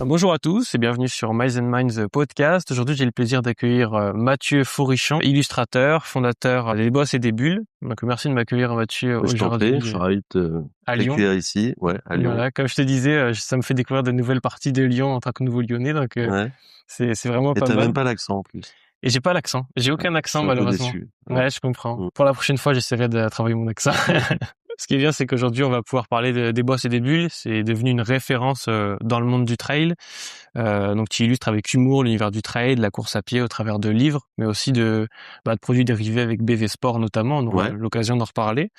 Bonjour à tous et bienvenue sur Miles and Minds podcast. Aujourd'hui, j'ai le plaisir d'accueillir Mathieu Fourrichon, illustrateur, fondateur des Boss et des Bulles. Donc, merci de m'accueillir, Mathieu, Je t'en prie, aujourd'hui je suis ravi de à Lyon. t'accueillir ici, ouais, à Lyon. Voilà, comme je te disais, ça me fait découvrir de nouvelles parties de Lyon en tant que nouveau Lyonnais, donc Ouais. c'est vraiment Et pas t'as mal. même pas l'accent en plus. Et j'ai pas l'accent, j'ai aucun Je accent suis un peu malheureusement. déçu. Ouais, je comprends. Mm. Pour la prochaine fois, j'essaierai de travailler mon accent. Ce qui est bien, c'est qu'aujourd'hui, on va pouvoir parler des Boss et des Bulles. C'est devenu une référence dans le monde du trail. Donc, tu illustres avec humour l'univers du trail, de la course à pied au travers de livres, mais aussi de produits dérivés avec BV Sport notamment. On aura Ouais. l'occasion d'en reparler.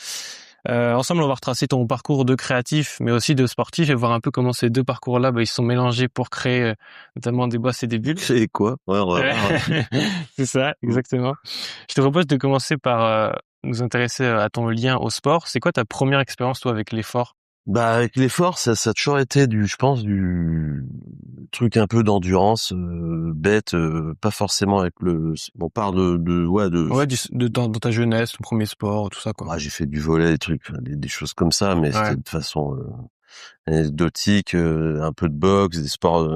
Ensemble, on va retracer ton parcours de créatif, mais aussi de sportif, et voir un peu comment ces deux parcours-là, ils se sont mélangés pour créer notamment des Boss et des Bulles. Créer quoi? Ouais, on va voir. C'est ça, exactement. Je te propose de commencer par nous intéresser à ton lien au sport. C'est quoi ta première expérience, toi, avec l'effort? Bah, avec l'effort, ça a toujours été du truc un peu d'endurance, bête, pas forcément avec on parle Ouais, dans ta jeunesse, ton premier sport, tout ça, quoi. j'ai fait du volley, des trucs, enfin, des choses comme ça, mais Ouais. c'était de façon, anecdotique, un peu de boxe, des sports,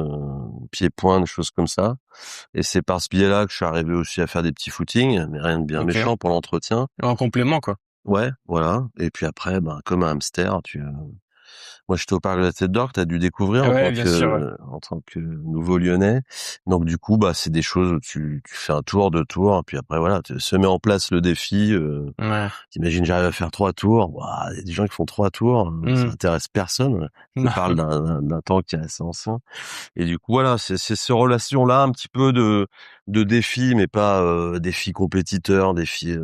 pieds-poings, des choses comme ça. Et c'est par ce biais-là que je suis arrivé aussi à faire des petits footings, mais rien de bien Ok. méchant pour l'entretien. En complément, quoi. Ouais, voilà. Et puis après, comme un hamster, moi j'étais au parc de la Tête d'Or que t'as dû découvrir Ouais, bien sûr, ouais. en tant que nouveau Lyonnais. Donc du coup, c'est des choses où tu fais un tour, 2 tours, et puis après voilà, se met en place le défi. Ouais. T'imagines, j'arrive à faire 3 tours. Ouah, il y a des gens qui font 3 tours, ça intéresse personne. Je parle d'un temps qui est assez ancien. Et du coup, voilà, c'est ces relations-là, un petit peu de défi, mais pas défi compétiteur, défi.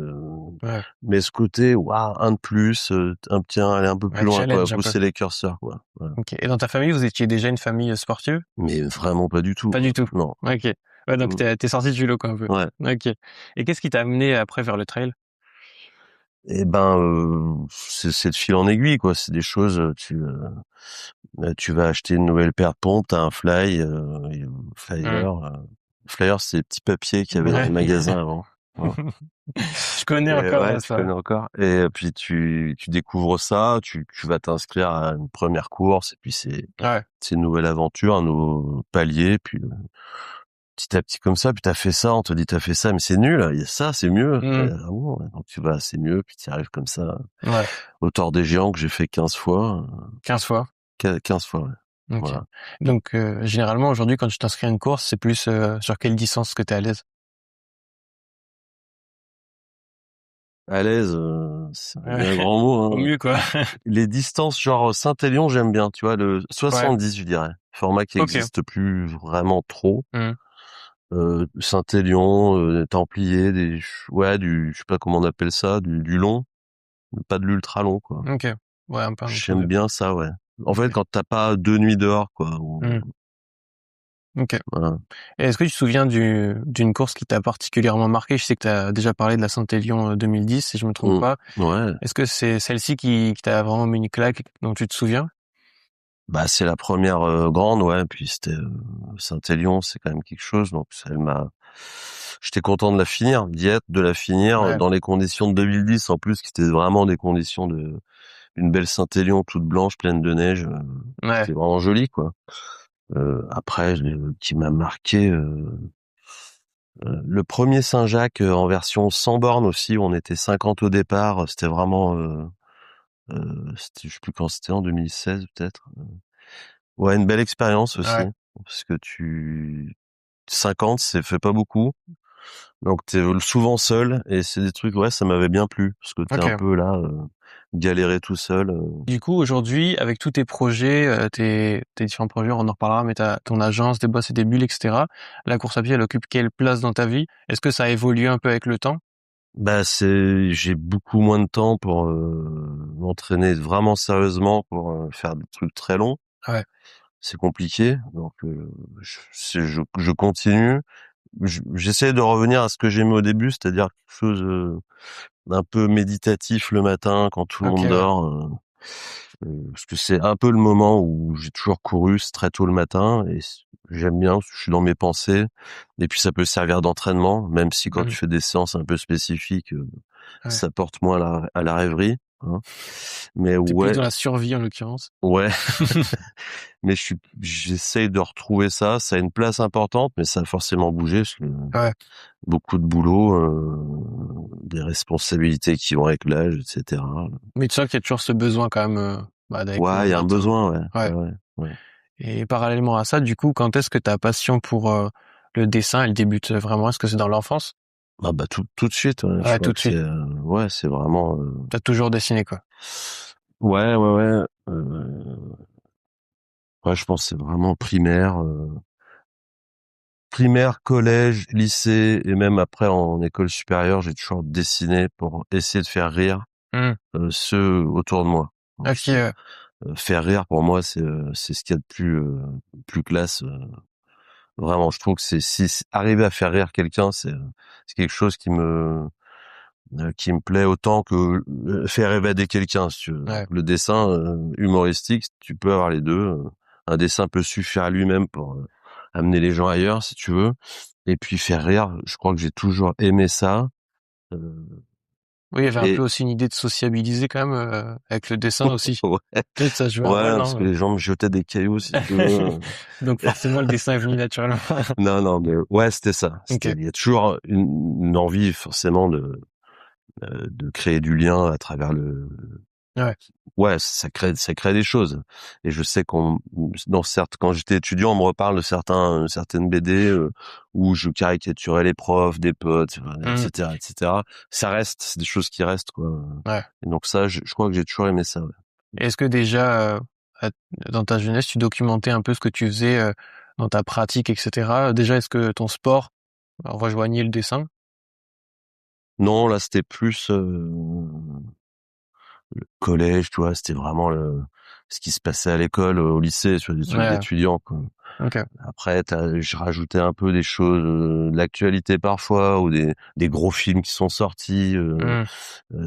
Ouais. Mais ce côté, waouh, un de plus, aller un peu plus Ouais, loin, quoi, challenge un peu. pousser les curseurs, quoi. Voilà. Ok. Et dans ta famille, vous étiez déjà une famille sportive? Mais vraiment pas du tout. Pas du tout. Non. Ok. Ouais, donc Mm. t'es sorti du lot, quoi, un peu. Ouais. Ok. Et qu'est-ce qui t'a amené après vers le trail? Et c'est de fil en aiguille, quoi. C'est des choses, tu vas acheter une nouvelle paire de pompes, t'as un flyer. Flyer, c'est des petits papiers qu'il y avait dans les Ouais. magasins avant. Voilà. Je connais Et encore ouais, tu ça. connais encore. Et puis tu découvres ça, tu vas t'inscrire à une première course, et puis Ouais. c'est une nouvelle aventure, un nouveau palier, puis petit à petit comme ça, puis t'as fait ça, on te dit t'as fait ça, mais c'est nul, il y a ça, c'est mieux. Ah bon, ouais. Donc tu vas, c'est mieux, puis tu arrives comme ça. Ouais. Auteur des géants que j'ai fait 15 fois. 15 fois. 15 fois, ouais. Ok. Voilà. Donc, généralement, aujourd'hui, quand tu t'inscris à une course, c'est plus sur quelle distance que t'es à l'aise? À l'aise, c'est Ouais. un grand mot, Au hein. mieux, quoi. Les distances genre Saint-Élion, j'aime bien, tu vois, le Ouais. 70, je dirais. Format qui Ok. existe plus vraiment trop. Mmh. Saint-Élion, Templiers, je sais pas comment on appelle ça, du long, pas de l'ultra long, quoi. Ok. Ouais, un peu entre J'aime deux. bien ça, ouais. En fait, Ok. quand t'as pas 2 nuits dehors, quoi, Mmh. Ok. voilà. Et est-ce que tu te souviens d'une course qui t'a particulièrement marqué? Je sais que tu as déjà parlé de la Saint-Élion 2010, si je me trompe pas. Ouais. Est-ce que c'est celle-ci qui t'a vraiment mis une claque, dont tu te souviens? C'est la première grande, ouais. Puis c'était Saint-Élion, c'est quand même quelque chose. Donc j'étais content de la finir, de la finir Ouais. dans les conditions de 2010 en plus, qui étaient vraiment des conditions une belle Saint-Élion toute blanche, pleine de neige. Ouais. C'était vraiment joli, quoi. Après, qui m'a marqué, le premier Saint-Jacques en version sans borne aussi, où on était 50 au départ. C'était vraiment, je sais plus quand c'était, en 2016 peut-être. Ouais, une belle expérience aussi, Ouais. parce que 50, c'est fait pas beaucoup, donc t'es souvent seul, et c'est des trucs, ouais, ça m'avait bien plu, parce que t'es un Ok. peu là, galérer tout seul. Du coup, aujourd'hui, avec tous tes projets, tes différents projets, on en reparlera, mais ton agence, des Boss et des Bulles, etc. La course à pied, elle occupe quelle place dans ta vie? Est-ce que ça a évolué un peu avec le temps? J'ai beaucoup moins de temps pour m'entraîner vraiment sérieusement pour faire des trucs très longs. Ouais. C'est compliqué, donc je continue. J'essaie de revenir à ce que j'aimais au début, c'est-à-dire quelque chose d'un peu méditatif le matin quand tout le Ok, monde ouais. dort. Parce que c'est un peu le moment où j'ai toujours couru, c'est très tôt le matin, et j'aime bien, parce que je suis dans mes pensées, et puis ça peut servir d'entraînement, même si quand tu fais des séances un peu spécifiques, Ouais. ça porte moins à la rêverie, hein. Mais T'es plus ouais, dans la survie en l'occurrence. ouais. Mais j'essaye de retrouver ça. Ça a une place importante, mais ça a forcément bougé parce que Ouais. beaucoup de boulot, des responsabilités qui vont avec l'âge, etc. Mais tu sens qu'il y a toujours ce besoin quand même d'aller Ouais, il y a un courir. besoin, ouais. Ouais. Ouais, ouais. Et parallèlement à ça, du coup, quand est-ce que ta passion pour le dessin, elle débute vraiment? Est-ce que c'est dans l'enfance? Ah bah tout de suite, ouais. Je Ouais, crois tout de que c'est suite. ouais, c'est vraiment T'as toujours dessiné, quoi. ouais, ouais, ouais. Ouais, je pense que c'est vraiment primaire, collège, lycée et même après en école supérieure, j'ai toujours dessiné pour essayer de faire rire Hmm. ceux autour de moi. Donc, Ok, faire rire pour moi, c'est ce qu'il y a de plus classe. Vraiment, je trouve que si arriver à faire rire quelqu'un, c'est quelque chose qui me plaît autant que faire évader quelqu'un, si tu veux. ouais. Le dessin humoristique, tu peux avoir les deux. Un dessin peut suffire à lui-même pour amener les gens ailleurs, si tu veux. Et puis faire rire, je crois que j'ai toujours aimé ça. Euh, Oui, il y avait un peu et aussi une idée de sociabiliser quand même avec le dessin aussi. ouais, Peut-être ça jouait un ouais, rôle, parce que non? les gens me jetaient des cailloux, si tu veux. Donc forcément, le dessin est venu naturellement. Non, non, mais ouais, c'était ça. Ok. Il y a toujours une envie forcément de créer du lien à travers Ouais. ouais, ça crée des choses. Et je sais quand j'étais étudiant, on me reparle de certaines BD où je caricaturais les profs, des potes, Hmm. etc., etc. Ça reste, c'est des choses qui restent, quoi. Ouais. Et donc ça, je crois que j'ai toujours aimé ça. Ouais. Est-ce que déjà, à- dans ta jeunesse, tu documentais un peu ce que tu faisais dans ta pratique, etc. Déjà, est-ce que ton sport rejoignait le dessin? Non, là, c'était plus le collège, tu vois. C'était vraiment ce qui se passait à l'école, au lycée, sur des trucs Ouais. d'étudiants, quoi. Ok. Après, je rajoutais un peu des choses, de l'actualité parfois, ou des gros films qui sont sortis. Hmm.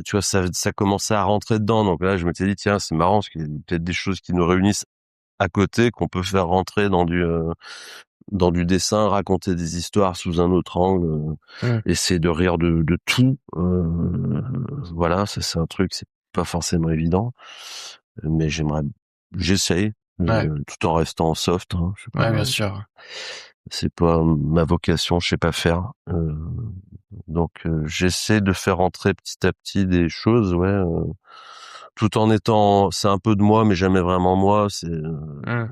Tu vois, ça commençait à rentrer dedans. Donc là, je m'étais dit, tiens, c'est marrant, parce qu'il y a peut-être des choses qui nous réunissent à côté, qu'on peut faire rentrer dans du dessin, raconter des histoires sous un autre angle, Hmm. essayer de rire de tout. Voilà, ça c'est un truc, c'est pas forcément évident, mais j'essaye, Ouais. tout en restant soft. Hein, je sais Ouais, bien pas. sûr. C'est pas ma vocation, je sais pas faire. Donc j'essaie de faire entrer petit à petit des choses, ouais, tout en étant, c'est un peu de moi, mais jamais vraiment moi. Hmm.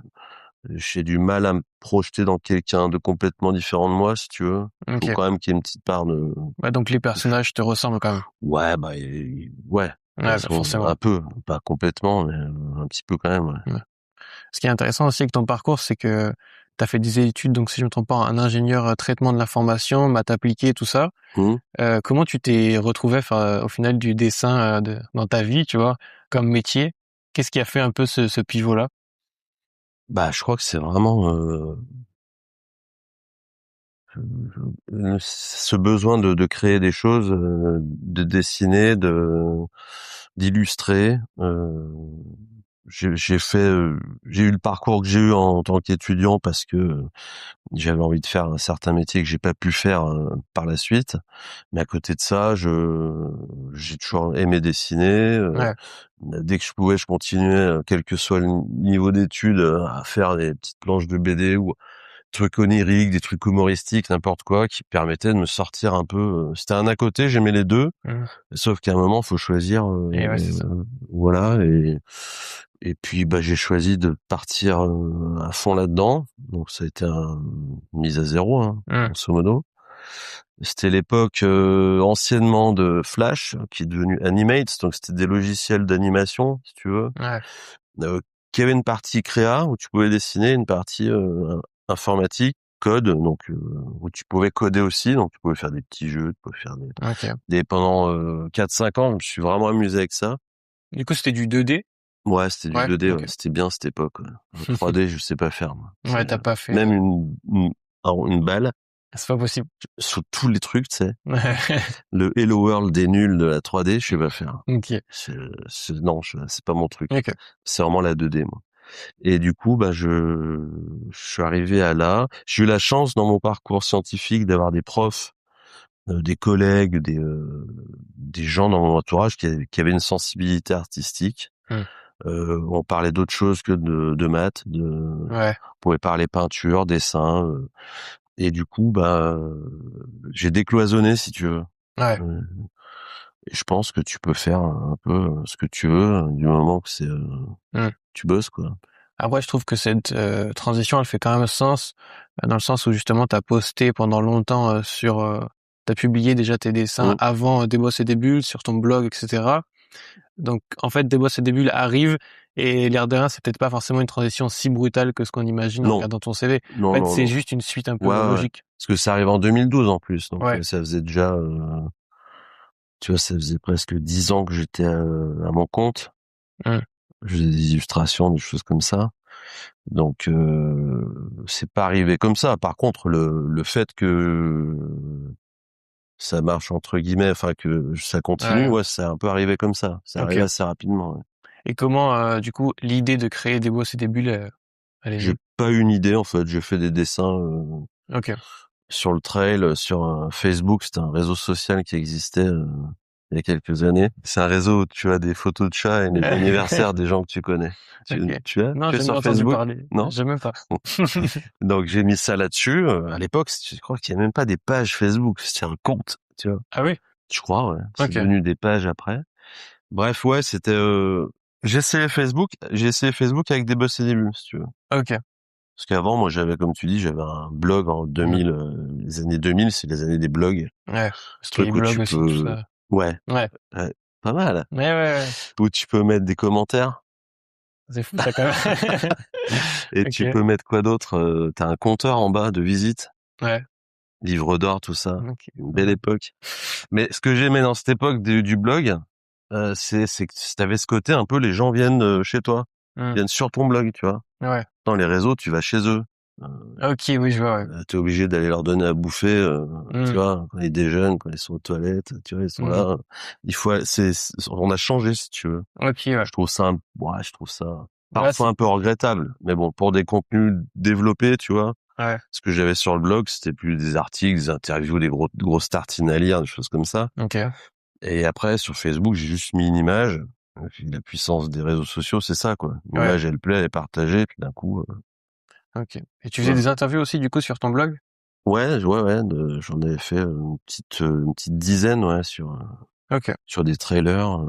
J'ai du mal à me projeter dans quelqu'un de complètement différent de moi, si tu veux. Faut Ok. quand même qu'il y ait une petite part de, Ouais, donc les personnages te ressemblent quand même. ouais, bah, ouais, Ouais, bah un forcément. peu, pas complètement, mais un petit peu quand même, ouais. Ouais. Ce qui est intéressant aussi avec ton parcours, c'est que tu as fait des études, donc si je ne me trompe pas, un ingénieur traitement de l'information, maths appliquées, tout ça. Mmh. Comment tu t'es retrouvé au final du dessin dans ta vie, tu vois, comme métier? Qu'est-ce qui a fait un peu ce pivot-là? Bah, je crois que c'est vraiment, ce besoin de créer des choses, de dessiner, d'illustrer. J'ai eu le parcours que j'ai eu en tant qu'étudiant parce que j'avais envie de faire un certain métier que j'ai pas pu faire par la suite. Mais à côté de ça, j'ai toujours aimé dessiner. Ouais. Dès que je pouvais, je continuais, quel que soit le niveau d'études, à faire des petites planches de BD ou trucs oniriques, des trucs humoristiques, n'importe quoi, qui permettaient de me sortir un peu. C'était un à côté, j'aimais les deux, Mmh. sauf qu'à un moment, faut choisir. Et ouais, c'est ça. Voilà, et puis bah j'ai choisi de partir à fond là-dedans. Donc ça a été une mise à zéro, hein, Mmh. grosso modo. C'était l'époque anciennement de Flash, qui est devenu Animate, donc c'était des logiciels d'animation, si tu veux, Ouais. euh, qui avait une partie créa où tu pouvais dessiner, une partie informatique, code, donc où tu pouvais coder aussi, donc tu pouvais faire des petits jeux, tu pouvais faire Ok. pendant 4-5 ans, je me suis vraiment amusé avec ça. Du coup, c'était du 2D? Ouais, c'était du Ouais. 2D, ouais, Ok. c'était bien cette époque. Ouais. 3D, je sais pas faire, moi. Ouais, t'as pas fait. Même une balle C'est pas possible. sur tous les trucs, tu sais. Le Hello World des nuls de la 3D, je sais pas faire. Ok. Non, c'est pas mon truc. Ok. C'est vraiment la 2D, moi. Et du coup, bah, je suis arrivé à là. J'ai eu la chance dans mon parcours scientifique d'avoir des profs des collègues, des gens dans mon entourage qui avaient une sensibilité artistique. On parlait d'autre chose que de maths, Ouais. on pouvait parler peinture, dessin, et du coup, j'ai décloisonné, si tu veux. Ouais. Et je pense que tu peux faire un peu ce que tu veux du moment que Mm. tu bosses, quoi. Après, je trouve que cette transition, elle fait quand même sens, dans le sens où justement, t'as posté pendant longtemps t'as publié déjà tes dessins Mm. avant Des Bosses et des Bulles sur ton blog, etc. Donc, en fait, Des Bosses et des Bulles arrive et l'air de rien, c'est peut-être pas forcément une transition si brutale que ce qu'on imagine en Non, regardant ton CV. En non, fait, non, c'est non. juste une suite un peu Ouais, ouais. logique. Parce que ça arrive en 2012 en plus, donc Ouais. ça faisait déjà, tu vois, ça faisait presque 10 ans que j'étais à mon compte. Mm. Je faisais des illustrations, des choses comme ça. Donc c'est pas arrivé comme ça. Par contre, le fait que ça marche entre guillemets, enfin que ça continue, Ouais. ouais, c'est un peu arrivé comme ça. C'est arrivé Ok. assez rapidement. Ouais. Et comment, du coup, l'idée de créer Des Bosses et des Bulles, elle est J'ai venue? pas eu une idée en fait. J'ai fait des dessins Ok. sur le trail, sur Facebook. C'était un réseau social qui existait il y a quelques années. C'est un réseau où tu as des photos de chats et les anniversaires des gens que tu connais. Tu, Ok. tu as, Non, tu es j'ai sur jamais entendu Facebook? parler. Non? J'ai même pas. Donc j'ai mis ça là-dessus. À l'époque, je crois qu'il y a même pas des pages Facebook. C'était un compte, tu vois. Ah oui? Je crois, ouais. C'est Ok. devenu des pages après. Bref, ouais, c'était. J'ai essayé Facebook avec des bosses et des bulles, si tu veux. Ok. Parce qu'avant, moi, comme tu dis, j'avais un blog en Mm. 2000. Les années 2000, c'est les années des blogs. Ouais. Truc où Skyblog tu aussi, tout peux. ça. Ouais, Ouais. ouais, pas mal. Ouais, ouais, ouais. Où tu peux mettre des commentaires. C'est fou, ça, quand même. Et tu Ok. peux mettre quoi d'autre? T'as un compteur en bas de visite, Ouais. livre d'or, tout ça. Ok. Une belle Ouais. époque. Mais ce que j'aimais dans cette époque du blog, c'est que t'avais ce côté un peu, les gens viennent chez toi, Mm. viennent sur ton blog, tu vois. Ouais. Dans les réseaux, tu vas chez eux. Euh, Ok, oui, je vois, ouais. T'es obligé d'aller leur donner à bouffer, tu Mm. vois, quand ils déjeunent, quand ils sont aux toilettes, tu vois, ils sont Mm. là. On a changé, si tu veux. Ok, ouais. Je trouve ça Ouais, parfois c'est, un peu regrettable. Mais bon, pour des contenus développés, tu vois, ouais. ce que j'avais sur le blog, c'était plus des articles, des interviews, des grosses tartines à lire, des choses comme ça. Ok. Et après, sur Facebook, j'ai juste mis une image. Et puis, la puissance des réseaux sociaux, c'est ça, quoi. Ouais. L'image, elle plaît, elle est partagée, puis d'un coup, Ok. Et tu faisais voilà. des interviews aussi, du coup, sur ton blog? Ouais, j'en avais fait une petite dizaine, ouais, Ok. sur des trailers.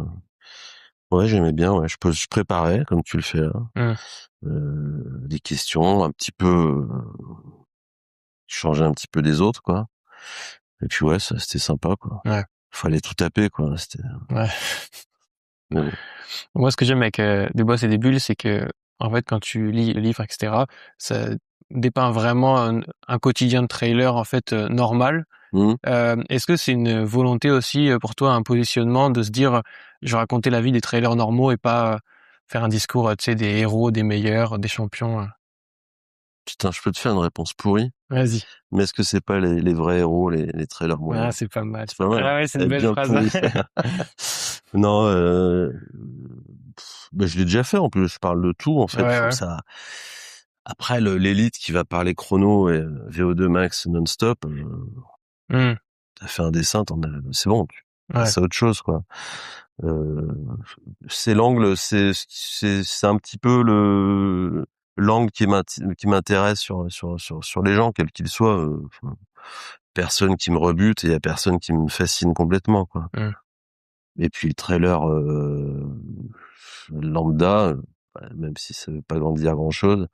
Ouais, j'aimais bien, ouais. Je préparais, comme tu le fais là, Mm. des questions, un petit peu, changer un petit peu des autres, quoi. Et puis ouais, ça, c'était sympa, quoi. Ouais. Fallait tout taper, quoi. Ouais. Mais bon. Moi, ce que j'aime avec Des Bosses et des Bulles, c'est que, en fait, quand tu lis le livre, etc., ça dépeint vraiment un quotidien de trailer, en fait, normal. Mmh. Est-ce que c'est une volonté aussi pour toi, un positionnement de se dire, je vais raconter la vie des trailers normaux et pas faire un discours, tu sais, des héros, des meilleurs, des champions. Putain, je peux te faire une réponse pourrie, Vas-y. mais est-ce que c'est pas les vrais héros, les trailers Ah, moyens? c'est pas mal C'est ça. pas mal, hein? Ah ouais, c'est Elle une est belle bien phrase. pourrie, ça. Non, je l'ai déjà fait, en plus. Je parle de tout, en Ouais, fait. Je trouve ouais. ça. Après, l'élite qui va parler chrono et VO2 max non-stop, Hmm. t'as fait un dessin, c'est bon, tu Ouais. passes à autre chose, quoi. Euh, c'est l'angle, c'est un petit peu l'angle qui m'intéresse sur les gens, quels qu'ils soient. Enfin, personne qui me rebute et y a personne qui me fascine complètement, quoi. Hmm. Et puis le trailer lambda, même si ça veut pas dire grand-chose,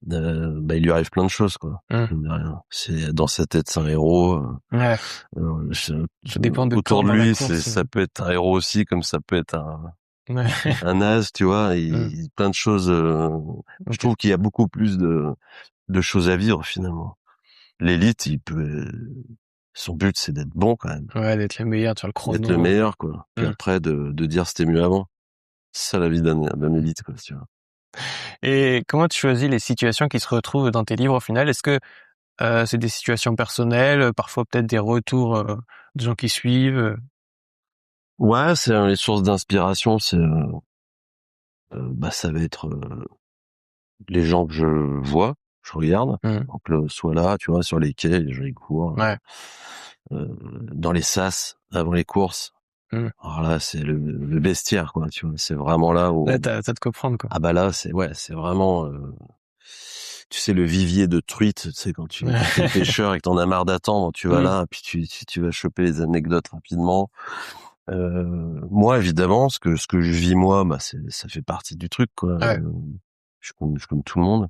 il lui arrive plein de choses, quoi. Hmm. Mine de rien. C'est dans sa tête, c'est un héros. Ouais. Euh, je- Ça dépend de Autour quand de dans la lui, course. ça peut être un héros aussi, comme ça peut être Ouais. un naze, tu vois. Hmm. Plein de choses. Je Ok. trouve qu'il y a beaucoup plus de choses à vivre finalement. L'élite, son but, c'est d'être bon quand même, Ouais, d'être le meilleur sur le d'être le chrono. meilleur, quoi. Puis Hmm. après, de dire c'était mieux avant. C'est ça la vie d'un élite, quoi, tu vois. Et comment tu choisis les situations qui se retrouvent dans tes livres au final? Est-ce que c'est des situations personnelles, parfois peut-être des retours de gens qui suivent? Ouais, c'est les sources d'inspiration, ça va être les gens que je vois, je regarde. Mmh. Donc soit là, tu vois, sur les quais, les gens ils courent. Ouais. dans les sas avant les courses. Alors là, c'est le bestiaire, quoi. Tu vois, c'est vraiment là où. Là, t'as de quoi prendre, quoi. Ah bah là, c'est vraiment. Tu sais, le vivier de truites, tu sais, quand t'es pêcheur et que t'en as marre d'attendre, tu vas là, puis tu vas choper les anecdotes rapidement. Moi, évidemment, ce que je vis moi, bah ça fait partie du truc, quoi. Ouais. Je suis comme tout le monde.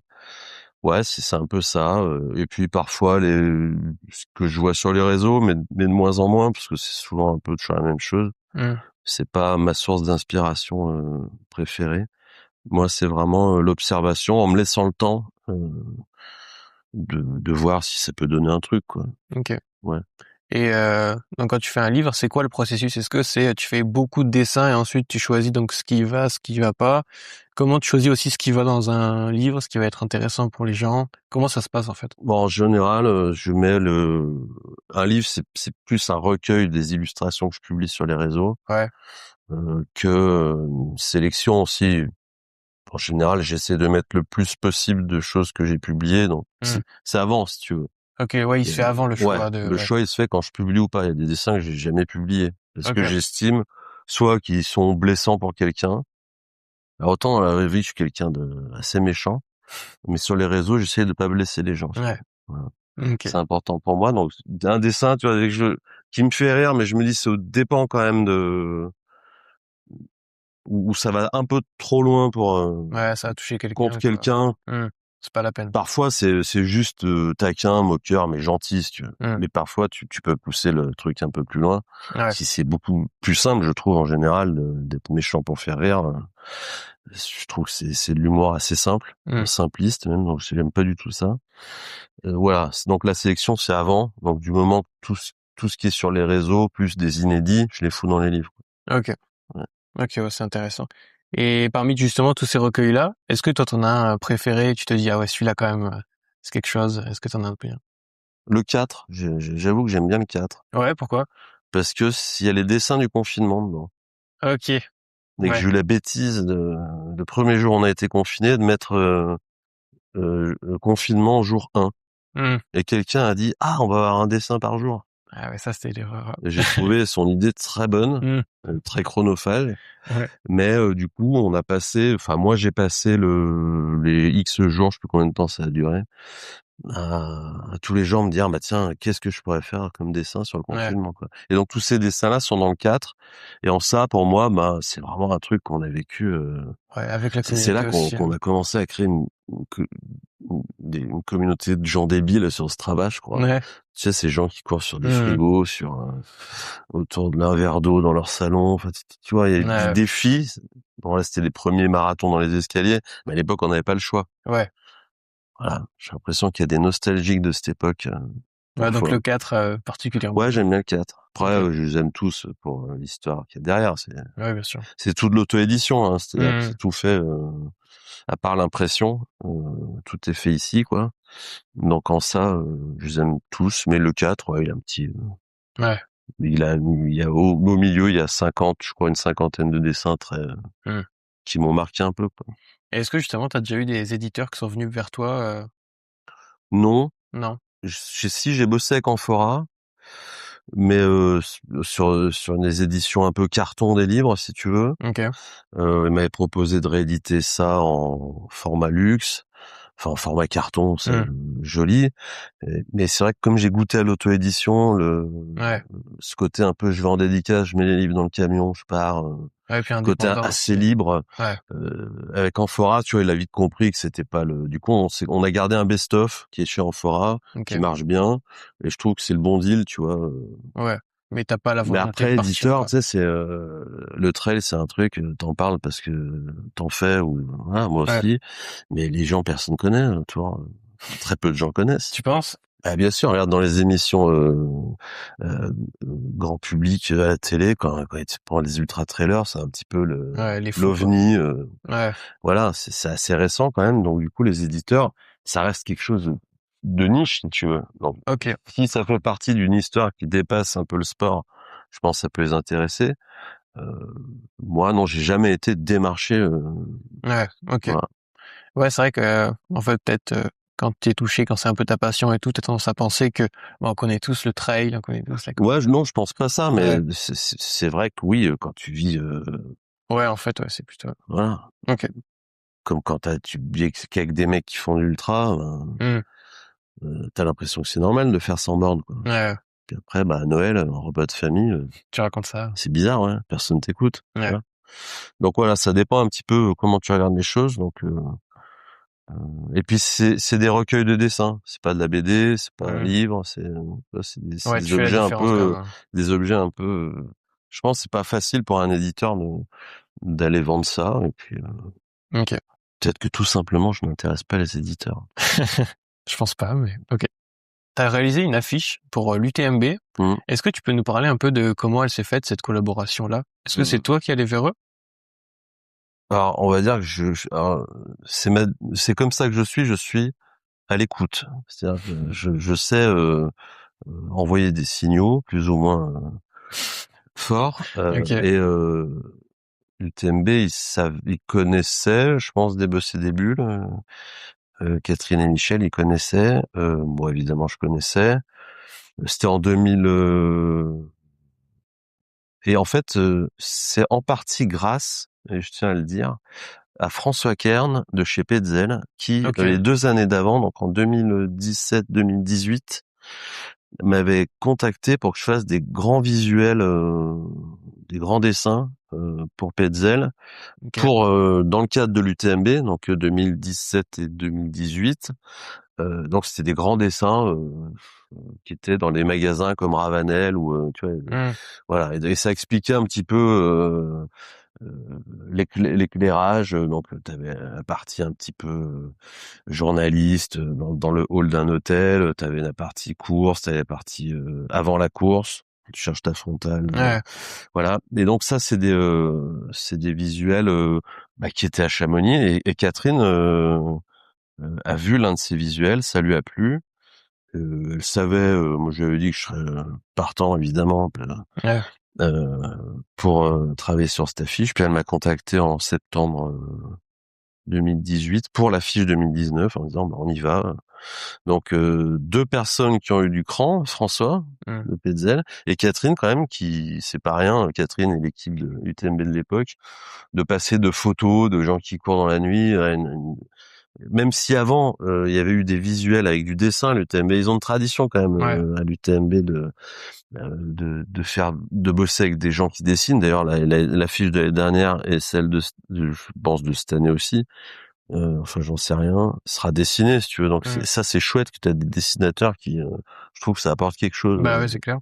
Ouais, c'est un peu ça. Et puis parfois ce que je vois sur les réseaux, mais de moins en moins, parce que c'est souvent un peu toujours la même chose. C'est pas ma source d'inspiration préférée. Moi, c'est vraiment l'observation, en me laissant le temps de voir si ça peut donner un truc, quoi. Ok. Ouais. Et donc quand tu fais un livre, c'est quoi le processus? Est-ce que tu fais beaucoup de dessins et ensuite tu choisis donc ce qui va pas? Comment tu choisis aussi ce qui va dans un livre, ce qui va être intéressant pour les gens? Comment ça se passe en fait? Bon, en général, je mets un livre, c'est plus un recueil des illustrations que je publie sur les réseaux Ouais. que une sélection aussi. En général, j'essaie de mettre le plus possible de choses que j'ai publiées, donc c'est avant, si tu veux. Ok, ouais, il se fait avant le choix le choix, il se fait quand je publie ou pas. Il y a des dessins que j'ai jamais publiés parce que Ok. j'estime soit qu'ils sont blessants pour quelqu'un. Alors autant dans la vraie vie, je suis quelqu'un de assez méchant, mais sur les réseaux, j'essaie de pas blesser les gens. Ouais. Voilà. Ok. C'est important pour moi. Donc un dessin, tu vois, qui me fait rire, mais je me dis ça dépend quand même de où ça va un peu trop loin pour Ouais, ça a touché contre quelqu'un, quoi. quelqu'un. C'est pas la peine. Parfois, c'est juste taquin, moqueur, mais gentil, si tu veux. Mais parfois, tu peux pousser le truc un peu plus loin. Ouais. Si c'est beaucoup plus simple, je trouve, en général, d'être méchant pour faire rire. Je trouve que c'est de l'humour assez simple, simpliste même, donc j'aime pas du tout ça. Voilà. Donc la sélection, c'est avant. Donc du moment que tout ce qui est sur les réseaux, plus des inédits, je les fous dans les livres. Ok. Ouais. Ok, ouais, c'est intéressant. Et parmi justement tous ces recueils-là, est-ce que toi t'en as un préféré? Tu te dis ah ouais celui-là quand même c'est quelque chose. Est-ce que t'en as un bien? Le 4, j'avoue que j'aime bien le 4. Ouais, pourquoi? Parce que s'il y a les dessins du confinement dedans. Ok. Et que Ouais. j'ai eu la bêtise le premier jour où on a été confiné de mettre confinement jour 1. Et quelqu'un a dit on va avoir un dessin par jour. Ah ouais, ça c'était l'erreur. Et j'ai trouvé son idée très bonne, très chronophage. Ouais. Mais du coup, moi j'ai passé les X jours, je sais plus combien de temps ça a duré, à tous les jours me dire tiens, qu'est-ce que je pourrais faire comme dessin sur le confinement, quoi. Et donc tous ces dessins-là sont dans le 4. Et en ça, pour moi, c'est vraiment un truc qu'on a vécu. Ouais, avec la C'est là communauté aussi. qu'on a commencé à créer une communauté de gens débiles sur Strava, je crois. Ouais. Tu sais, ces gens qui courent sur des frigos, autour d'un verre d'eau dans leur salon. Enfin, tu vois, il y a des défis. Bon, là, c'était les premiers marathons dans les escaliers, mais à l'époque, on n'avait pas le choix. Ouais. Voilà. J'ai l'impression qu'il y a des nostalgiques de cette époque. Ouais, donc Parfois. le 4 particulièrement. Ouais, j'aime bien le 4. Après, je les aime tous pour l'histoire qu'il y a derrière. Ouais, bien sûr. C'est tout de l'auto-édition, hein. C'est-à-dire que c'est tout fait, à part l'impression, tout est fait ici, quoi. Donc en ça, je les aime tous, mais le 4, ouais, il a un petit, Ouais. il y a au milieu, il y a 50, je crois, une cinquantaine de dessins qui m'ont marqué un peu, quoi. Et est-ce que justement t'as déjà eu des éditeurs qui sont venus vers toi? Non. Non. Si, j'ai bossé avec Amphora, mais sur des éditions un peu carton des livres, si tu veux. Ok. Il m'avait proposé de rééditer ça en format luxe, enfin en format carton, c'est joli. Mais c'est vrai que comme j'ai goûté à l'auto-édition, ce côté un peu je vais en dédicace, je mets les livres dans le camion, je pars. Ouais, puis Côté indépendant assez aussi. libre. Ouais. Avec Amphora, tu vois, il a vite compris que c'était pas du coup, on a gardé un best-of qui est chez Amphora, qui marche bien, et je trouve que c'est le bon deal, tu vois. Ouais. Mais t'as pas la Mais volonté de après, partir, éditeur, quoi. tu sais, c'est le trail, c'est un truc, t'en parles parce que t'en fais, ou voilà, moi aussi. Mais les gens, personne connaît, tu vois. Très peu de gens connaissent. Tu penses? Ah, bien sûr, regarde dans les émissions grand public à la télé, quand ils te prennent les ultra trailers, c'est un petit peu Les fous, quoi. l'ovni. Ouais. Voilà, c'est assez récent quand même. Donc du coup, les éditeurs, ça reste quelque chose de niche, si tu veux. Donc, Ok. si ça fait partie d'une histoire qui dépasse un peu le sport, je pense que ça peut les intéresser. Moi, non, j'ai jamais été démarché. Ouais. Ok. Voilà. Ouais, c'est vrai que en fait peut-être quand t'es touché, quand c'est un peu ta passion et tout, t'as tendance à penser que on connaît tous le trail, on connaît tous la course. Ouais, non, je pense pas ça, mais Ouais. c'est vrai que oui, quand tu vis, Ouais, en fait, ouais, c'est plutôt. voilà, Ok. comme quand tu vis qu'avec des mecs qui font l'ultra, Hmm. t'as l'impression que c'est normal de faire 100 bornes, quoi. Ouais, Puis après, bah, à Noël, un repas de famille, tu racontes ça. c'est bizarre, ouais, personne t'écoute, tu Ouais. vois. Donc voilà, ça dépend un petit peu comment tu regardes les choses. Donc et puis c'est des recueils de dessins, c'est pas de la BD, c'est pas un Hmm. livre, c'est Ouais, des tu fais la objets un différence quand peu, même. des objets un peu. Je pense que c'est pas facile pour un éditeur d'aller vendre ça. Et puis Ok. peut-être que tout simplement, je m'intéresse pas les éditeurs. Je pense pas, mais ok. T'as réalisé une affiche pour l'UTMB. Mmh. Est-ce que tu peux nous parler un peu de comment elle s'est faite, cette collaboration-là? Est-ce que c'est Mmh. toi qui allais vers eux? Alors on va dire que alors, c'est comme ça que je suis à l'écoute. C'est-à-dire que je sais envoyer des signaux plus ou moins forts Ok. et l'UTMB ils connaissaient, je pense, des bulles. Catherine et Michel, ils connaissaient. Moi évidemment je connaissais. C'était en 2000 et en fait c'est en partie grâce, et je tiens à le dire, à François Kern de chez Petzl qui Ok. les 2 années d'avant, donc en 2017-2018, m'avait contacté pour que je fasse des grands visuels, des grands dessins pour Petzl, Ok. pour dans le cadre de l'UTMB, donc 2017 et 2018. Donc c'était des grands dessins qui étaient dans des magasins comme Ravanel ou tu vois, Hmm. voilà, et ça expliquait un petit peu l'éclairage. Donc tu avais la partie un petit peu journaliste dans le hall d'un hôtel, tu avais la partie course, tu avais la partie avant la course, tu cherches ta frontale, Ouais. voilà. Et donc ça c'est des visuels qui étaient à Chamonix, et Catherine a vu l'un de ces visuels, ça lui a plu. Elle savait, moi je lui avais dit que je serais partant évidemment Ouais. pour travailler sur cette affiche. Puis elle m'a contacté en septembre 2018 pour l'affiche 2019 en disant bah, on y va. Donc 2 personnes qui ont eu du cran, François Hmm. de Petzl et Catherine quand même, qui c'est pas rien, Catherine et l'équipe de UTMB de l'époque, de passer de photos de gens qui courent dans la nuit à même si avant il y avait eu des visuels avec du dessin à l'UTMB, ils ont une tradition quand même Ouais. à l'UTMB de faire, de bosser avec des gens qui dessinent. D'ailleurs la fiche de l'année dernière et celle je pense de cette année aussi, enfin j'en sais rien, sera dessinée si tu veux. Donc Hmm. c'est chouette que tu as des dessinateurs qui, je trouve que ça apporte quelque chose. Bah ouais, c'est clair.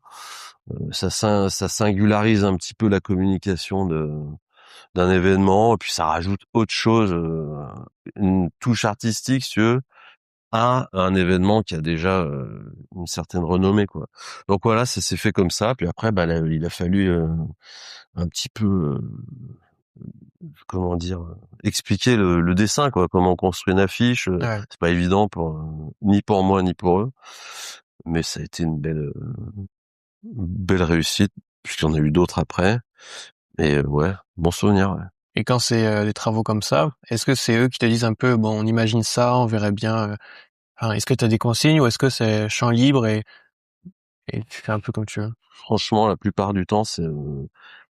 Ça singularise un petit peu la communication d'un événement, et puis ça rajoute autre chose, une touche artistique si tu veux, à un événement qui a déjà une certaine renommée, quoi. Donc voilà, ça s'est fait comme ça. Puis après bah là, il a fallu un petit peu comment dire, expliquer le dessin, quoi, comment on construit une affiche. Ouais. C'est pas évident pour ni pour moi ni pour eux, mais ça a été une belle réussite, puisqu'il y en a eu d'autres après. Et ouais, bon souvenir. Ouais. Et quand c'est des travaux comme ça, est-ce que c'est eux qui te disent un peu, bon, on imagine ça, on verrait bien. Enfin, est-ce que tu as des consignes ou est-ce que c'est champ libre et tu fais un peu comme tu veux? Franchement, la plupart du temps,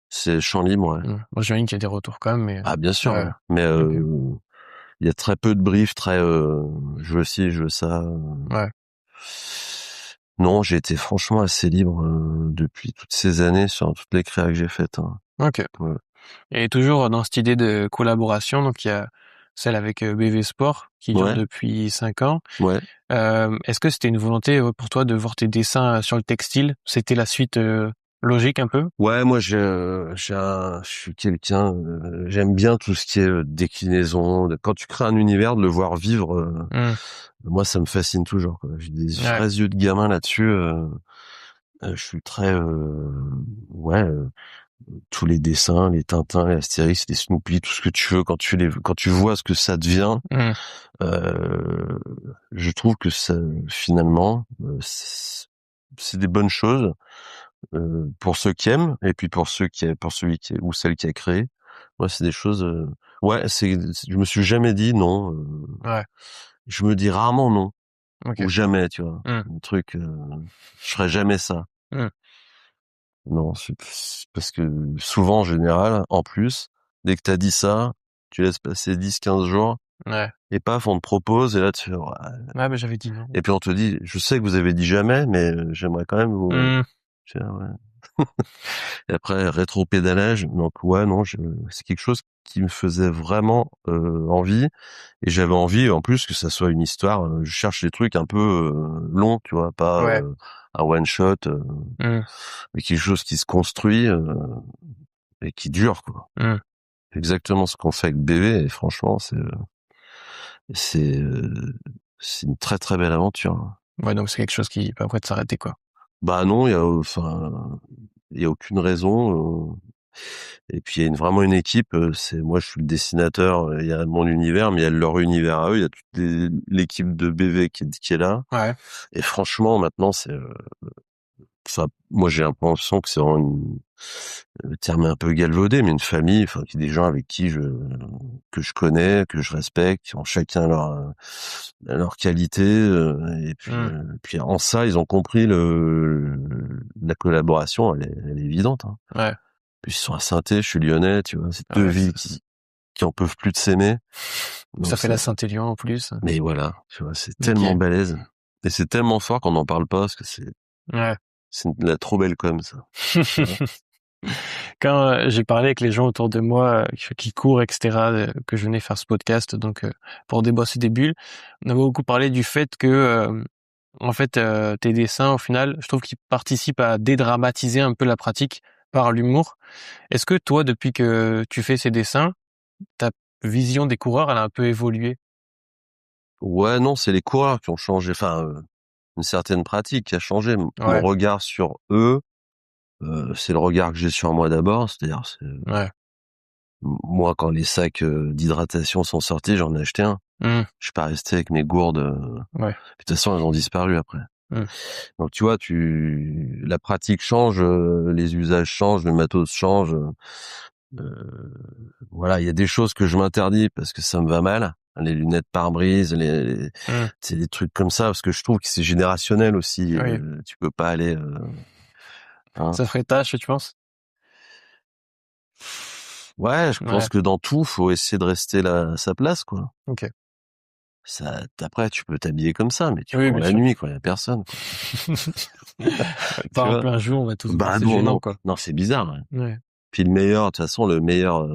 c'est champ libre. Ouais. Hmm. Moi, j'imagine qu'il y a des retours quand même, mais Ah bien sûr, ouais. ouais. Mais Ok. il y a très peu de briefs, très je veux ci, je veux ça. Ouais. Non, j'ai été franchement assez libre depuis toutes ces années sur toutes les créas que j'ai faites. Hein. Ok. Ouais. Et toujours dans cette idée de collaboration, donc il y a celle avec BV Sport qui dure Ouais, depuis 5 ans. ouais. Est-ce que c'était une volonté pour toi de voir tes dessins sur le textile? C'était la suite logique un peu? Ouais, moi je suis quelqu'un, j'aime bien tout ce qui est déclinaison. Quand tu crées un univers, de le voir vivre, Hmm. moi ça me fascine toujours, quoi. J'ai des Ouais. vrais yeux de gamin là-dessus. Je suis très ouais, tous les dessins, les Tintins, les Astérix, les Snoopy, tout ce que tu veux, quand tu vois ce que ça devient, Hmm. euh, je trouve que ça finalement c'est des bonnes choses pour ceux qui aiment, et puis pour celui qui ou celle qui a créé. Moi c'est des choses ouais, je me suis jamais dit non, Ouais. je me dis rarement non. OK. ou jamais, tu vois. Mmh. Un truc, je ferais jamais ça. Mmh. Non, c'est parce que souvent, en général, en plus, dès que t'as dit ça, tu laisses passer 10, 15 jours Ouais. et paf, on te propose et là tu fais: «Ouais». Ouais, bah, j'avais dit non. Et puis on te dit: «Je sais que vous avez dit jamais, mais j'aimerais quand même vous». Mmh. Je fais: «Ah ouais». Et après rétropédalage, donc ouais, non, c'est quelque chose qui me faisait vraiment, envie et j'avais envie en plus que ça soit une histoire, je cherche des trucs un peu, longs, tu vois? Pas, Ouais. un one shot, Mmh. mais quelque chose qui se construit, et qui dure, quoi. Mmh. Exactement ce qu'on fait avec bébé et franchement c'est, c'est une très, très belle aventure, hein. Ouais, donc c'est quelque chose qui va pas de s'arrêter, quoi. Bah non, il y a aucune raison, et puis il y a vraiment une équipe, c'est moi je suis le dessinateur, il y a mon univers, mais il y a leur univers à eux, il y a toute l'équipe de BV qui est là Ouais. et franchement maintenant c'est, enfin moi j'ai l'impression que c'est vraiment le terme est un peu galvaudé, mais une famille, enfin qui des gens avec qui que je connais, que je respecte, qui ont chacun leur qualité, Mmh. et puis en ça ils ont compris la collaboration, elle est évidente, hein. Ouais. Puis ils sont à Saint-Étienne, je suis lyonnais, tu vois, c'est deux Ouais, villes qui en peuvent plus de s'aimer. ça Donc fait la Saint-Élion en plus. mais voilà, tu vois, c'est tellement OK. balèze et c'est tellement fort qu'on n'en parle pas parce que Ouais. c'est de la trop belle com ça, tu vois? Quand, j'ai parlé avec les gens autour de moi, qui courent et cetera, que je venais faire ce podcast donc pour Débosser des bulles, on a beaucoup parlé du fait que, en fait, tes dessins au final, je trouve qu'ils participent à dédramatiser un peu la pratique par l'humour. Est-ce que toi, depuis que tu fais ces dessins, ta vision des coureurs, elle a un peu évolué? Ouais, non, c'est les coureurs qui ont changé, enfin, une certaine pratique qui a changé. Mon Ouais, regard sur eux, c'est le regard que j'ai sur moi d'abord, c'est-à-dire ouais. moi quand les sacs, d'hydratation sont sortis, j'en ai acheté un. Mmh. Je suis pas resté avec mes gourdes, Ouais. de toute façon elles ont disparu après. Mmh. Donc tu vois, la pratique change, les usages changent, le matos change. Voilà, il y a des choses que je m'interdis parce que ça me va mal. Les lunettes pare-brise, Mmh. c'est des trucs comme ça parce que je trouve que c'est générationnel aussi. Oui. Tu peux pas aller, hein. Ça ferait tâche, tu penses? Ouais, je Ouais. pense que dans tout, faut essayer de rester à sa place, quoi. OK. Ça, après, tu peux t'habiller comme ça, mais tu Oui, cours bien la sûr. nuit quand il y a personne, quoi. Tu Pas en vois? plein jour, on va tous voir, Bah c'est non, gênant, non, quoi. non, c'est bizarre. Ouais. Ouais. Puis de toute façon, le meilleur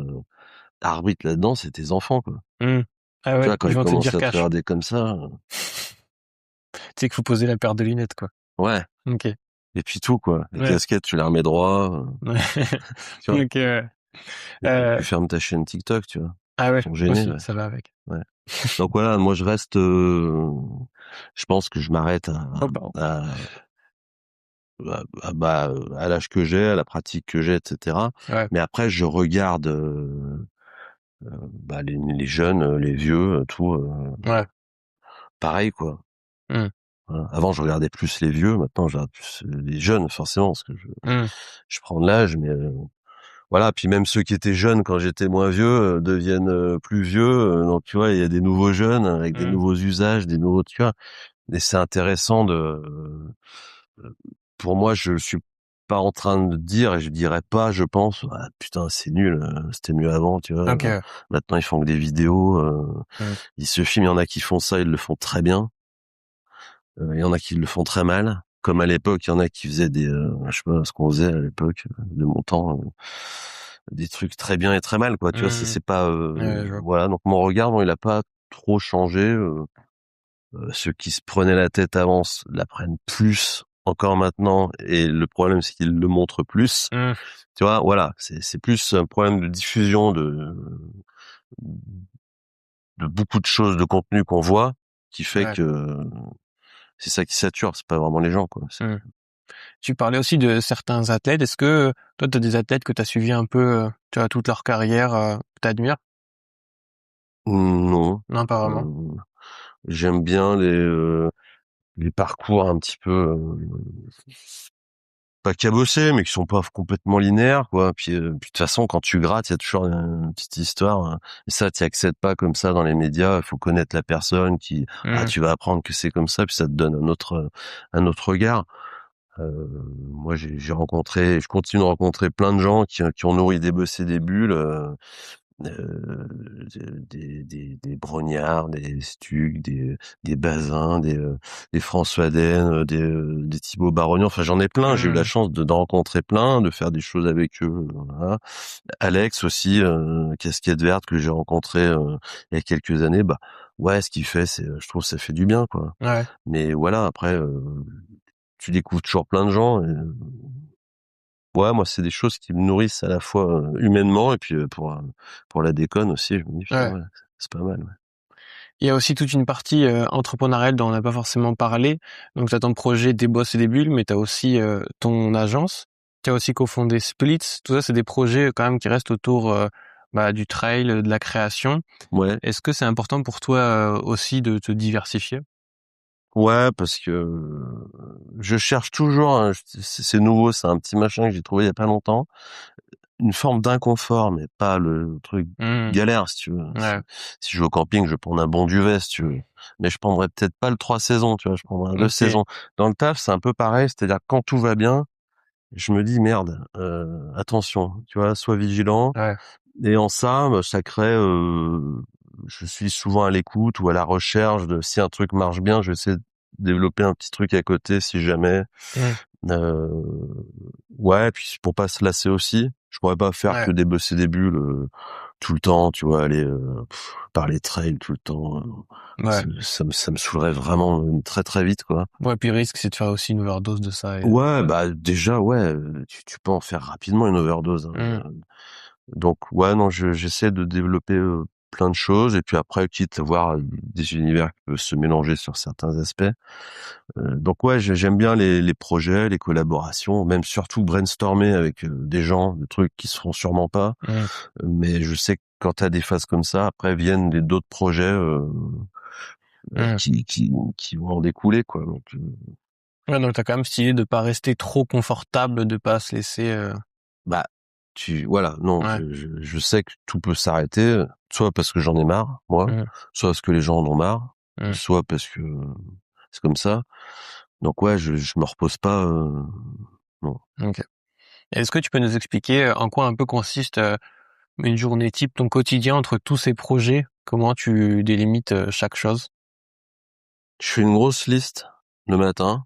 arbitre là-dedans, c'est tes enfants, quoi. Mmh. Ah Tu ouais, vois, quand ils ils vont te commencent dire à te cache. regarder comme ça, Tu sais qu'il faut poser la paire de lunettes, quoi. ouais. OK. Et puis tout, quoi. Les Ouais. casquettes, tu les remets droit, Ouais. tu vois. OK, ouais. Et puis tu fermes ta chaîne TikTok, tu vois. Ah Ils ouais, sont gênés, aussi, ouais. ça va avec. Ouais. Donc voilà, moi je reste, je pense que je m'arrête Oh pardon. bah, à l'âge que j'ai, à la pratique que j'ai, et cetera. Ouais. Mais après, je regarde, bah, les jeunes, les vieux, tout, Ouais. pareil, quoi. Mmh. Voilà. Avant, je regardais plus les vieux, maintenant, je regarde plus les jeunes, forcément, parce que Mmh. je prends de l'âge, mais voilà. Puis même ceux qui étaient jeunes quand j'étais moins vieux, deviennent plus vieux. Donc, tu vois, il y a des nouveaux jeunes avec des Mmh. nouveaux usages, des nouveaux, tu vois. Et c'est intéressant pour moi, je suis pas en train de dire et je dirais pas, je pense, ah, putain, c'est nul, c'était mieux avant, tu vois. OK. Maintenant, ils font que des vidéos, Mmh. ils se filment. Il y en a qui font ça, ils le font très bien. Il y en a qui le font très mal. Comme à l'époque, il y en a qui faisaient je sais pas ce qu'on faisait à l'époque, de mon temps, des trucs très bien et très mal, quoi. Tu vois, Mmh. c'est pas, Ouais, je vois. voilà. Donc mon regard, non, il a pas trop changé. Ceux qui se prenaient la tête avant la prennent plus encore maintenant, et le problème c'est qu'ils le montrent plus. Mmh. Tu vois, voilà, c'est plus un problème de diffusion de beaucoup de choses, de contenu qu'on voit, qui fait Ouais. que c'est ça qui sature, c'est pas vraiment les gens, quoi. Mmh. Tu parlais aussi de certains athlètes. Est-ce que toi, tu as des athlètes que tu as suivis un peu, tu vois, toute leur carrière, que tu admires? Non, Non, pas vraiment? heu, j'aime bien les parcours un petit peu, pas cabossés, mais qui sont pas complètement linéaires, quoi. Puis de toute façon, quand tu grattes, il y a toujours une petite histoire, hein. Et ça, tu accèdes pas comme ça dans les médias. Il faut connaître la personne tu vas apprendre que c'est comme ça, puis ça te donne un autre regard. Moi, je continue de rencontrer plein de gens qui ont nourri des bosses et des bulles, des Brognard, des Stug, des Bazin, des François Den, des Thibaut Barognan. Enfin, j'en ai plein. J'ai eu la chance d'en rencontrer plein, de faire des choses avec eux. Voilà. Alex aussi, casquette verte que j'ai rencontré il y a quelques années. Bah ouais, ce qu'il fait, je trouve, ça fait du bien, quoi. Ouais. Mais voilà, après, tu découvres toujours plein de gens. Et, ouais, moi, c'est des choses qui me nourrissent à la fois humainement et puis pour la déconne aussi. Je me dis, putain, Ouais. ouais, c'est pas mal. Ouais. Il y a aussi toute une partie entrepreneuriale dont on n'a pas forcément parlé. Donc, tu as ton projet Des Bosses et des Bulles, mais tu as aussi ton agence. Tu as aussi cofondé Splits. Tout ça, c'est des projets quand même qui restent autour du trail, de la création. Ouais, Est-ce que c'est important pour toi aussi de te diversifier? ouais, parce que je cherche toujours. C'est nouveau, c'est un petit machin que j'ai trouvé il y a pas longtemps. Une forme d'inconfort, mais pas le truc Mmh. galère, si tu veux. Ouais. Si je vais au camping, je vais prendre un bon duvet, si tu veux. Mais je prendrais peut-être pas le 3 saisons, tu vois. Je prendrais un 2 OK. saisons. Dans le taf, c'est un peu pareil. C'est-à-dire que quand tout va bien, je me dis merde, attention, tu vois, sois vigilant. Ouais. Et en ça, bah, ça crée, je suis souvent à l'écoute ou à la recherche de si un truc marche bien, je vais essayer de développer un petit truc à côté si jamais. Mmh. Euh, ouais, puis pour pas se lasser aussi, je pourrais pas faire que Ouais. des bosser des bulles tout le temps, tu vois, aller parler trail tout le temps. Ouais. Ça me saoulerait vraiment très très vite, quoi. Ouais, puis le risque, c'est de faire aussi une overdose de ça et Ouais, ouais. bah déjà, ouais, tu peux en faire rapidement une overdose, hein. Mmh. Donc ouais, non, j'essaie de développer plein de choses et puis après, quitte à voir des univers qui peuvent se mélanger sur certains aspects. Donc ouais, j'aime bien les projets, les collaborations, même surtout brainstormer avec des gens, des trucs qui se feront sûrement pas. Mmh. Mais je sais que quand t'as des phases comme ça, après viennent d'autres projets Mmh. qui vont en découler, quoi. Donc Ouais, donc tu as quand même cette idée de pas rester trop confortable, de pas se laisser bah voilà, non, ouais. je sais que tout peut s'arrêter, soit parce que j'en ai marre, moi, Mmh. soit parce que les gens en ont marre, Mmh. soit parce que c'est comme ça. Donc ouais, je me repose pas, non. OK. Est-ce que tu peux nous expliquer en quoi un peu consiste une journée type, ton quotidien entre tous ces projets? Comment tu délimites chaque chose? Je fais une grosse liste le matin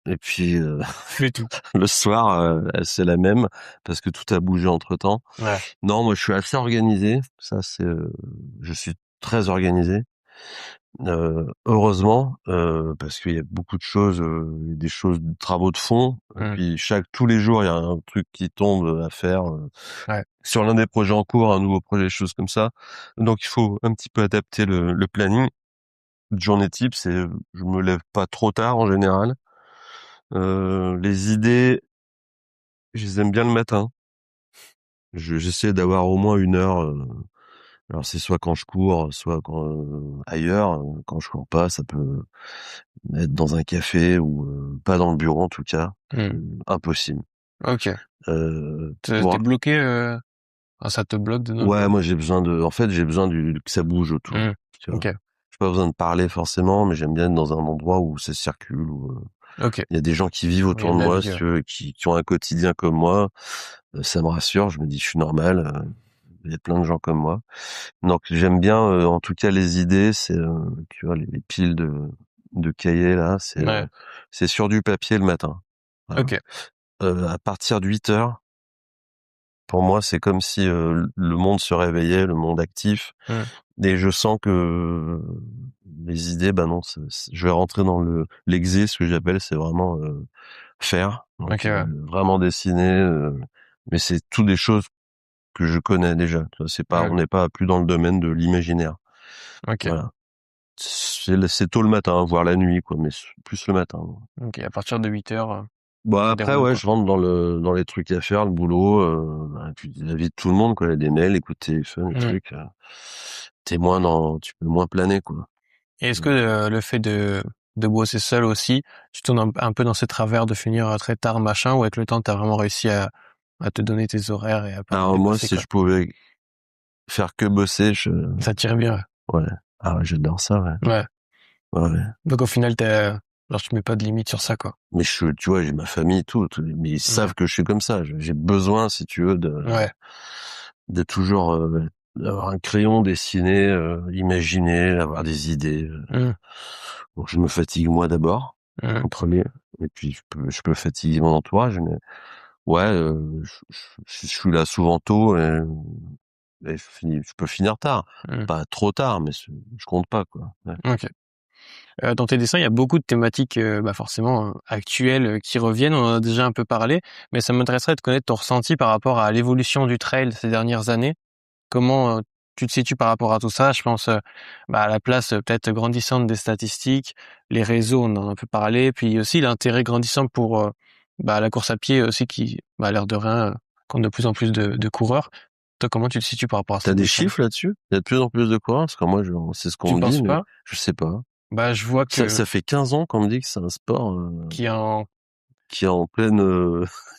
et puis Le tout. le soir, c'est la même parce que tout a bougé entre-temps. Ouais. Non, moi je suis assez organisé, ça c'est, je suis très organisé. Heureusement, parce qu'il y a beaucoup de choses, des choses, des travaux de fond. Et Mmh. puis tous les jours, il y a un truc qui tombe à faire. Ouais. Sur l'un des projets en cours, un nouveau projet, des choses comme ça. Donc il faut un petit peu adapter le planning. Une journée type, je me lève pas trop tard en général. Les idées, je les aime bien le matin. J'essaie d'avoir au moins 1 heure. Alors c'est soit quand je cours, soit quand ailleurs. Quand je cours pas, ça peut être dans un café ou pas dans le bureau en tout cas. Mmh. Impossible. OK. T'es Pour bloqué ça te bloque de notre ouais, côté? moi en fait j'ai besoin que ça bouge autour. Mmh. Tu vois. OK. J'ai pas besoin de parler forcément, mais j'aime bien être dans un endroit où ça circule, où OK. il y a des gens qui vivent Il y a autour de de la moi, vie, si tu veux, qui ont un quotidien comme moi. Ça me rassure. Je me dis je suis normal. Il y a plein de gens comme moi. Donc j'aime bien, en tout cas les idées, tu vois les piles de cahiers là, Ouais. c'est sur du papier le matin. Voilà. OK. À partir de 8 heures, pour moi, c'est comme si le monde se réveillait, le monde actif, Mmh. et je sens que les idées, bah non, je vais rentrer dans l'exé, ce que j'appelle, c'est vraiment faire, OK, donc ouais. vraiment dessiner, mais c'est tout des choses que je connais déjà. Tu vois, Mmh. on n'est pas plus dans le domaine de l'imaginaire. OK. Voilà. C'est tôt le matin, voire la nuit, quoi, mais plus le matin. OK. À partir de 8 heures, Bah ça après, déroule, ouais, quoi. je rentre dans les trucs à faire, le boulot, bah, puis la vie de tout le monde, quoi, il y a des mails, écoute téléphone, les Mmh. trucs. Tu peux moins planer, quoi. Et est-ce que Donc, le fait de de bosser seul aussi, tu tombes un peu dans ces travers de finir très tard, machin, ou avec le temps, t'as vraiment réussi à te donner tes horaires et à pas te Alors moi, dépasser, si quoi. je pouvais faire que bosser, Ça t'irait bien, ouais. Ah ouais, j'adore ça, ouais. ouais. Ouais, ouais. Donc au final, genre, tu mets pas de limite sur ça, quoi. Mais tu vois, j'ai ma famille, mais ils Ouais. savent que je suis comme ça. J'ai besoin, si tu veux, Ouais. de toujours avoir un crayon, dessiner, imaginer, avoir des idées. Mmh. Bon, je me fatigue moi d'abord, Mmh. en premier, et puis je peux fatiguer mon entourage. Mais ouais, je suis là souvent tôt et je peux finir tard, Mmh. pas trop tard, mais je compte pas quoi. Ouais. OK. Dans tes dessins, il y a beaucoup de thématiques, forcément, actuelles, qui reviennent. On en a déjà un peu parlé, mais ça m'intéresserait de connaître ton ressenti par rapport à l'évolution du trail ces dernières années. Comment, tu te situes par rapport à tout ça? Je pense, à la place, peut-être grandissante des statistiques, les réseaux, on en a un peu parlé, puis aussi l'intérêt grandissant pour, la course à pied aussi qui, a l'air de rien, compte de plus en plus de coureurs. Toi, comment tu te situes par rapport à T'as cette des évolution? chiffres là-dessus? Il y a de plus en plus de coureurs, parce que moi, c'est ce qu'on Tu me dit, penses mais pas? je sais pas. Je vois Ça fait 15 ans qu'on me dit que c'est un sport qu'il y a en qui est en pleine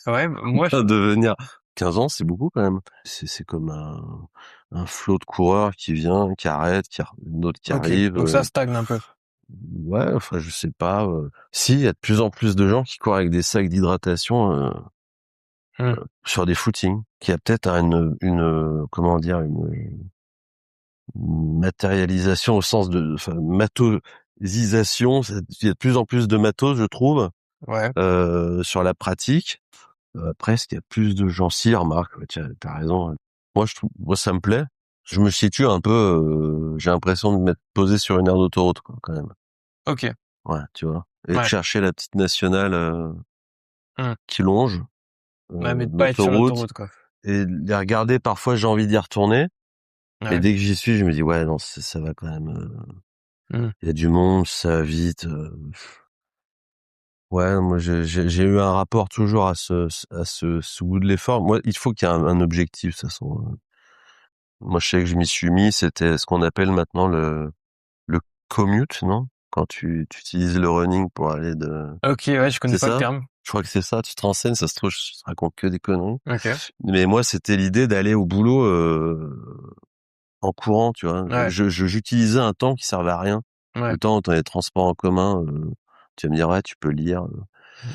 ouais, moi je à devenir. 15 ans, c'est beaucoup quand même. C'est comme un flot de coureurs qui vient, qui arrête, une autre qui OK, arrive. donc ça stagne un peu. Ouais, enfin, je sais pas. Si, il y a de plus en plus de gens qui courent avec des sacs d'hydratation Mmh. sur des footings, qui a peut-être comment dire, une matérialisation au sens de, enfin, matos-isation. Il y a de plus en plus de matos, je trouve, Ouais, sur la pratique. Après, est-ce qu'il y a plus de gens? Si, remarque, ouais, tiens, t'as raison. Moi, ça me plaît. Je me situe un peu, j'ai l'impression de m'être posé sur une aire d'autoroute, quoi, quand même. OK, Ouais, tu vois? Et de ouais. chercher la petite nationale, Mmh. qui longe, Ouais, mais de pas être sur l'autoroute, l'autoroute, quoi. et les regarder, parfois, j'ai envie d'y retourner. Mais Ouais. dès que j'y suis, je me dis: «Ouais, non, ça va quand même, Mmh. il y a du monde, ça va vite», ouais, moi, j'ai eu un rapport toujours à ce goût de l'effort. Moi, il faut qu'il y ait un objectif, de toute façon. Moi, je sais que je m'y suis mis, c'était ce qu'on appelle maintenant le commute, non? Quand tu utilises le running pour aller OK, ouais, je connais c'est pas le ça? terme. Je crois que c'est ça, tu te renseignes, ça se trouve, je raconte que des conneries. OK. Mais moi, c'était l'idée d'aller au boulot, en courant, tu vois? Ouais, J'utilisais un temps qui servait à rien. ouais. Le temps dans les transports en commun, tu vas me dire: «Ouais, tu peux lire», Mmh.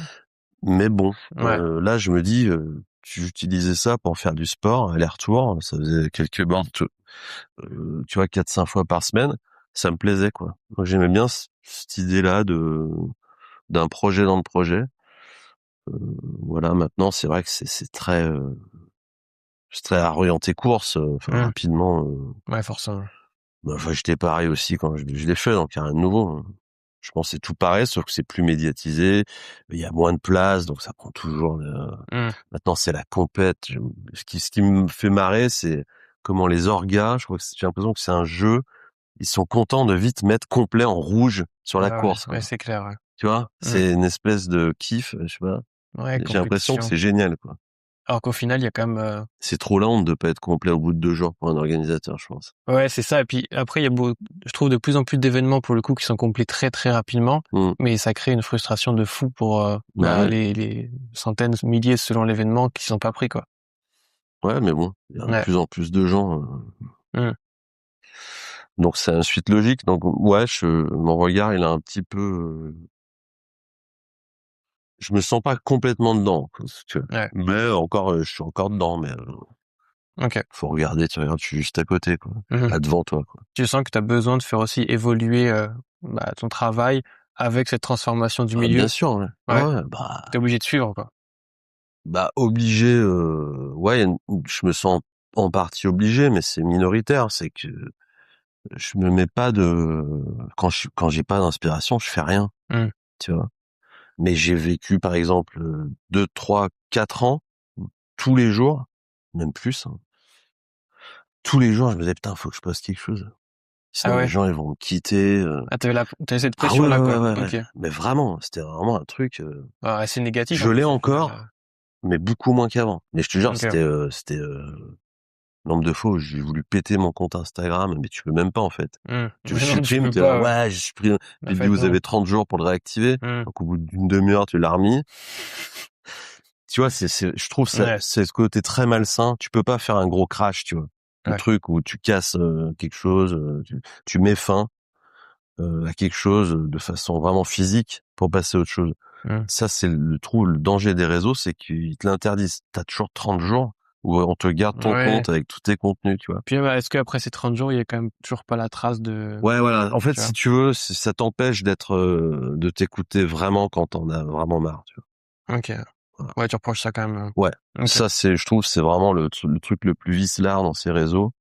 mais bon, Ouais, là, je me dis, j'utilisais ça pour faire du sport, aller-retour, ça faisait quelques bornes, tu vois, 4-5 fois par semaine, ça me plaisait, quoi. Donc j'aimais bien cette idée-là d'un projet dans le projet. Voilà, maintenant, c'est vrai que c'est très orienté course, enfin, mmh. rapidement, Ouais, forcément. enfin, j'étais pareil aussi quand je l'ai fait, donc il y a rien de nouveau, hein. Je pense que c'est tout pareil, sauf que c'est plus médiatisé, il y a moins de place, donc ça prend toujours, Mmh. maintenant, c'est la compète. Ce qui me fait marrer, c'est comment les orgas, je crois que j'ai l'impression que c'est un jeu, ils sont contents de vite mettre complet en rouge sur Ouais, la ouais, course, ouais, quoi. c'est clair, ouais. Tu vois? Mmh. C'est une espèce de kiff, je sais pas. Ouais, J'ai l'impression que compétition. c'est génial, quoi. Alors qu'au final, il y a quand même, C'est trop la honte de pas être complet au bout de 2 jours pour un organisateur, je pense. ouais, c'est ça et puis après, il y a je trouve de plus en plus d'événements pour le coup qui sont complets très, très rapidement, Mmh. mais ça crée une frustration de fou pour, Bah ouais. les centaines, milliers selon l'événement qui sont pas pris, quoi. Ouais, mais bon, il y a de Ouais. plus en plus de gens, Mmh. donc c'est une suite logique. Donc ouais, mon regard, il a un petit peu, je me sens pas complètement dedans, quoi, si tu veux. Ouais. Mais encore, je suis encore dedans, mais OK. faut regarder, tu regardes, je suis juste à côté, quoi. Je suis Mmh. pas devant toi, quoi. Tu sens que tu as besoin de faire aussi évoluer, ton travail avec cette transformation du Ah bien milieu? sûr, ouais. Ouais, Ouais. ouais, Tu es obligé de suivre, quoi? obligé, ouais, je me sens en partie obligé, mais c'est minoritaire. C'est que je me mets pas de quand j'ai pas d'inspiration, je fais rien, Mmh. tu vois? Mais j'ai vécu, par exemple, 2, 3, 4 ans, tous les jours, même plus, hein, tous les jours, je me disais: «Putain, faut que je poste quelque chose. Ah Sinon les ouais? gens, ils vont me quitter», Ah, tu cette Ah ouais, ouais, pression-là, ouais, quoi? ouais, ouais. OK. Mais vraiment, c'était vraiment un truc, Ah, assez négatif je en l'ai plus au final, encore, mais beaucoup moins qu'avant. Mais je te jure, OK. c'était, nombre de fois où j'ai voulu péter mon compte Instagram, mais tu peux même pas, en fait. Tu le Mais non, tu supprimes, peux t'es là, pas. ouais, j'ai supprimé. En Tu te dis, fait, vous non. avez 30 jours pour le réactiver. Donc, au bout d'une demi-heure, tu l'as remis. Tu vois, je trouve ça, Ouais. c'est ce côté très malsain. Tu peux pas faire un gros crash, tu vois. Le Ouais. truc où tu casses quelque chose, tu mets fin à quelque chose de façon vraiment physique pour passer à autre chose. Ça, c'est le danger des réseaux, c'est qu'ils te l'interdisent. T'as toujours 30 jours où on te garde ton Ouais. compte avec tous tes contenus, tu vois. Puis est-ce qu'après ces 30 jours, il y a quand même toujours pas la trace de... Ouais, voilà. En fait, Tu vois? si tu veux, ça t'empêche de t'écouter vraiment quand t'en as vraiment marre, tu OK. vois. Ouais, tu reproches ça quand même. Ouais. OK. Ça, je trouve, c'est vraiment le truc le plus vicelard dans ces réseaux,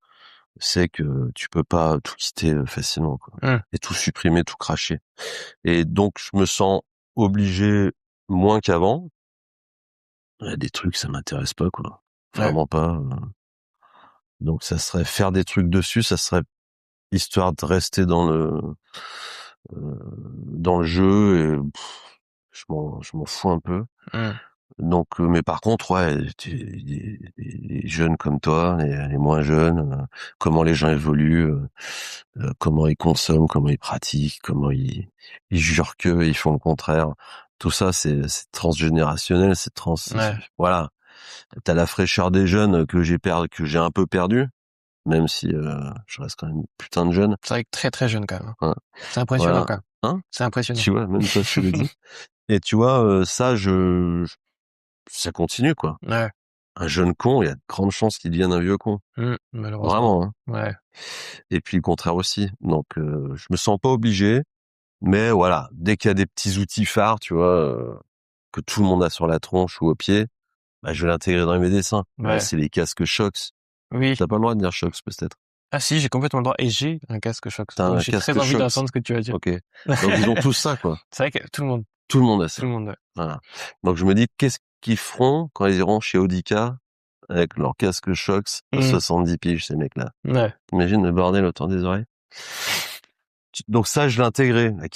c'est que tu peux pas tout quitter facilement, quoi. Et tout supprimer, tout cracher. Et donc, je me sens obligé moins qu'avant. Il y a des trucs, ça m'intéresse pas, quoi. Ouais. Vraiment pas. Donc, ça serait faire des trucs dessus, ça serait histoire de rester dans le jeu et je m'en fous un peu. Donc, mais par contre, ouais, les jeunes comme toi, les moins jeunes, comment les gens évoluent, comment ils consomment, comment ils pratiquent, comment ils jurent que ils font le contraire. Tout ça, c'est transgénérationnel, Ouais. voilà. T'as la fraîcheur des jeunes que j'ai un peu perdu, même si je reste quand même une putain de jeune. C'est vrai que très, très jeune quand même. Ouais. C'est impressionnant Voilà. quand même. Hein? C'est impressionnant. Tu vois, même toi, tu le dis. Et tu vois, ça, ça continue, quoi. Ouais. Un jeune con, il y a de grandes chances qu'il devienne un vieux con. Malheureusement. Vraiment, hein. Ouais. Et puis le contraire aussi. Donc, je me sens pas obligé, mais voilà, dès qu'il y a des petits outils phares, tu vois, que tout le monde a sur la tronche ou au pied, bah, je vais l'intégrer dans mes dessins. Là, Ouais. c'est les casques Shox. Oui. T'as pas le droit de dire Shox, peut-être. Ah si, j'ai complètement le droit. Et j'ai un casque Shox. T'as Donc un j'ai très casque envie Shox. d'entendre ce que tu vas dire. Ok. Donc, ils ont tous ça, quoi. C'est vrai que tout le monde. Tout le monde a Tout ça. le monde, ouais. Voilà. Donc, je me dis, qu'est-ce qu'ils feront quand ils iront chez Audica avec leur casque Shox à 70 piges, ces mecs-là. Ouais. Imagine le bordel autour des oreilles. Donc ça, je l'ai intégré. La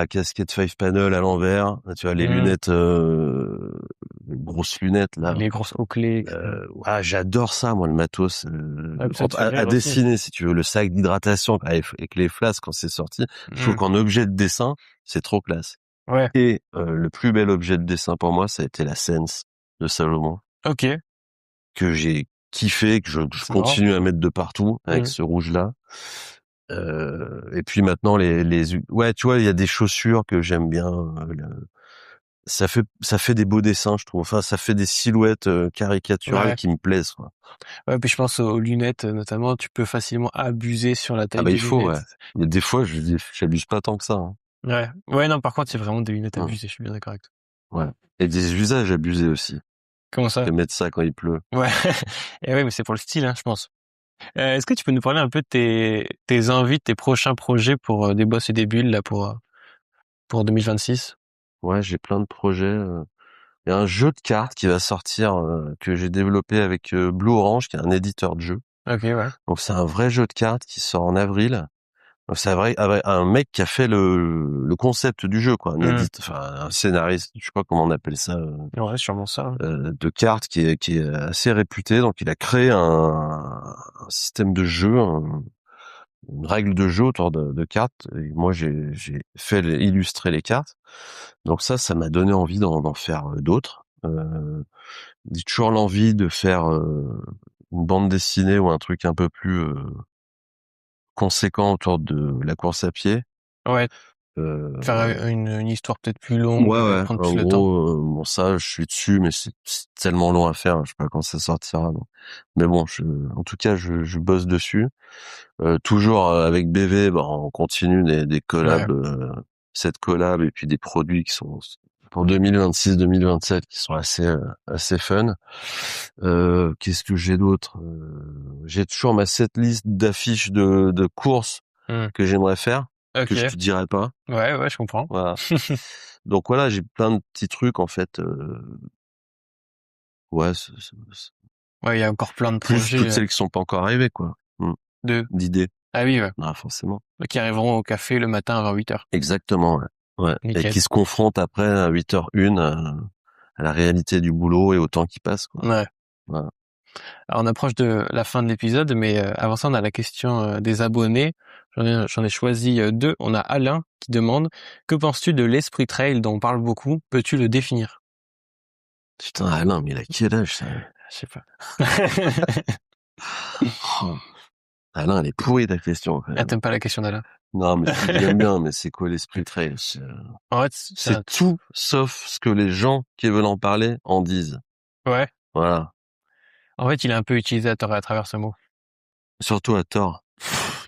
casquette Five Panel à l'envers. Tu vois, les lunettes, les grosses lunettes, là. Les grosses hauts-clés, etc. Ouais, j'adore ça, moi, le matos. Ouais, puis ça te fait À rire aussi. dessiner, si tu veux, le sac d'hydratation avec les flasques quand c'est sorti. Je trouve qu'en objet de dessin, c'est trop classe. Ouais. Et le plus bel objet de dessin pour moi, ça a été la Sense de Salomon, OK. que j'ai kiffé, que je C'est marrant. continue à mettre de partout avec ce rouge-là. Et puis maintenant ouais, tu vois, il y a des chaussures que j'aime bien. Ça fait des beaux dessins, je trouve. Enfin, ça fait des silhouettes caricaturales Ouais. qui me plaisent, quoi. Ouais, puis je pense aux lunettes, notamment, tu peux facilement abuser sur la Ah taille bah des il faut, ouais. lunettes. Mais des fois, j'abuse pas tant que ça. Hein. Ouais. Ouais, non, par contre, c'est vraiment des lunettes Hein. abusées, je suis bien d'accord avec toi. Ouais. Et des usages abusés aussi. Comment ça? De mettre ça quand il pleut. Ouais. Et oui, mais c'est pour le style, hein, je pense. Est-ce que tu peux nous parler un peu de tes envies, de tes prochains projets pour des bosses et des bulles, là, pour 2026? Ouais, j'ai plein de projets. Il y a un jeu de cartes qui va sortir que j'ai développé avec Blue Orange, qui est un éditeur de jeux. OK, ouais. Donc c'est un vrai jeu de cartes qui sort en avril. Donc c'est un mec qui a fait le concept du jeu, quoi, un scénariste, je sais pas comment on appelle ça, Ouais, sûrement ça. Hein. de cartes qui est assez réputé. Donc il a créé un système de jeu, une règle de jeu autour de cartes. Et moi j'ai fait illustrer les cartes. Donc ça m'a donné envie d'en faire d'autres. J'ai toujours l'envie de faire une bande dessinée ou un truc un peu plus conséquent autour de la course à pied. Ouais, Euh, faire une histoire peut-être plus longue, ouais, ouais. prendre En plus de temps. gros, bon ça, je suis dessus, mais c'est tellement long à faire. Je sais pas quand ça sortira. Donc. Mais bon, en tout cas, je bosse dessus. Toujours avec BV, bah, on continue des Ouais. collabs, cette collab et puis des produits qui sont pour 2026-2027 qui sont assez fun. Qu'est-ce que j'ai d'autre? J'ai toujours ma setlist d'affiches de courses que j'aimerais faire, que je OK. te dirai pas. Ouais, ouais, je comprends. Voilà. Donc voilà, j'ai plein de petits trucs en fait. Ouais, Ouais, il y a encore plein de plus projets toutes celles qui sont pas encore arrivées, quoi. de... D'idées. Ah oui, ouais. Ah, forcément. Qui arriveront au café le matin avant 8 heures. Exactement, ouais. Ouais. Et Nickel. qui se confrontent après à 8h01 à la réalité du boulot et au temps qui passe, quoi. Ouais. Voilà. Alors, on approche de la fin de l'épisode, mais avant ça, on a la question des abonnés. J'en ai choisi deux. On a Alain qui demande: que penses-tu de l'esprit trail dont on parle beaucoup? Peux-tu le définir? Putain, Alain, mais il a quel âge, ça? Je sais pas. Oh. Alain, elle est pourrie ta question, quand Ah, même. t'aimes pas la question d'Alain? Non, mais j'aime bien, mais c'est quoi l'esprit trail? En fait, C'est tout sauf ce que les gens qui veulent en parler en disent. Ouais. Voilà. En fait, il est un peu utilisateur à travers ce mot. Surtout à tort.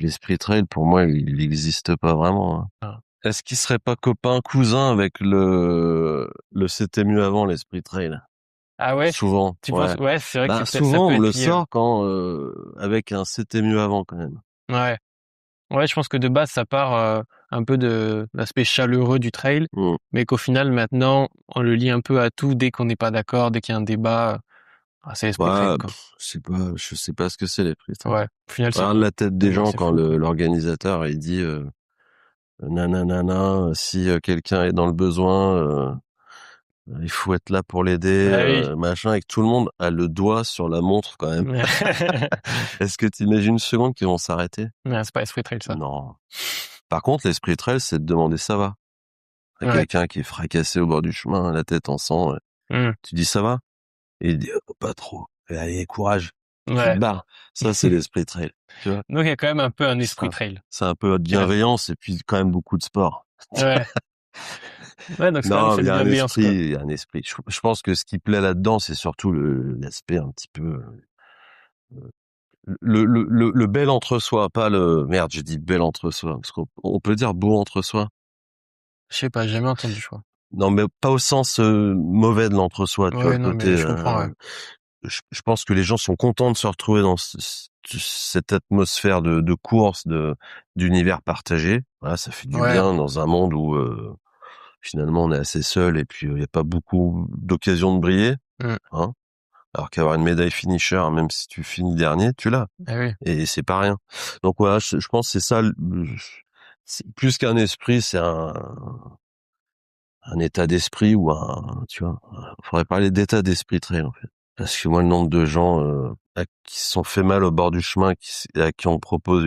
L'esprit trail, pour moi, il n'existe pas vraiment. Hein. Ah. Est-ce qu'il serait pas copain, cousin avec le c'était mieux avant, l'esprit trail? Ah ouais? Souvent, Tu penses? ouais. Ouais, c'est vrai que Bah, ça souvent, peut on me être le lié. sort quand, avec un c'était mieux avant, quand même. Ouais. Ouais, je pense que de base, ça part un peu de l'aspect chaleureux du trail, Mm. mais qu'au final, maintenant, on le lie un peu à tout. Dès qu'on n'est pas d'accord, dès qu'il y a un débat, c'est l'esprit trail, Ouais, quoi. je sais pas ce que c'est, l'esprit trail. Ouais. Au final, Regarde la tête des gens c'est quand fou, quoi. l'organisateur, il dit, nanana, si quelqu'un est dans le besoin, il faut être là pour l'aider, Bah oui. machin, et que tout le monde a le doigt sur la montre quand même. Est-ce que tu imagines une seconde qu'ils vont s'arrêter? Ouais, c'est pas esprit trail, ça. Non. Par contre, l'esprit trail, c'est de demander ça va à Ouais. quelqu'un qui est fracassé au bord du chemin, la tête en sang. Ouais. Tu dis ça va? Et il dit pas trop. Et allez, courage. Tu te Ouais. barres. Ça, c'est l'esprit trail. Tu vois? Donc, il y a quand même un peu un esprit Ça, trail. c'est un peu de bienveillance et puis quand même beaucoup de sport. Ouais. Ouais, donc c'est quand même Non, mais cette bienveillance, quoi. il y a un esprit. Je pense que ce qui plaît là-dedans, c'est surtout l'aspect un petit peu, le bel entre-soi, pas merde, j'ai dit bel entre-soi, parce qu'on peut dire beau entre-soi. Je sais pas, j'ai jamais entendu, je crois. Non, mais pas au sens mauvais de l'entre-soi, tu vois, Ouais, le non, côté. mais je comprends, ouais. Je pense que les gens sont contents de se retrouver dans cette atmosphère de course, d'univers partagé. Voilà, ça fait du Ouais. bien dans un monde où finalement on est assez seul et puis il n'y a pas beaucoup d'occasions de briller. Mm. Hein. Alors qu'avoir une médaille finisher, même si tu finis dernier, tu l'as. Ah oui. Et c'est pas rien. Donc voilà, je pense que c'est ça. C'est plus qu'un esprit, c'est un état d'esprit ou tu vois, faudrait parler d'état d'esprit trail en fait. Parce que moi, le nombre de gens qui se sont fait mal au bord du chemin, à qui on propose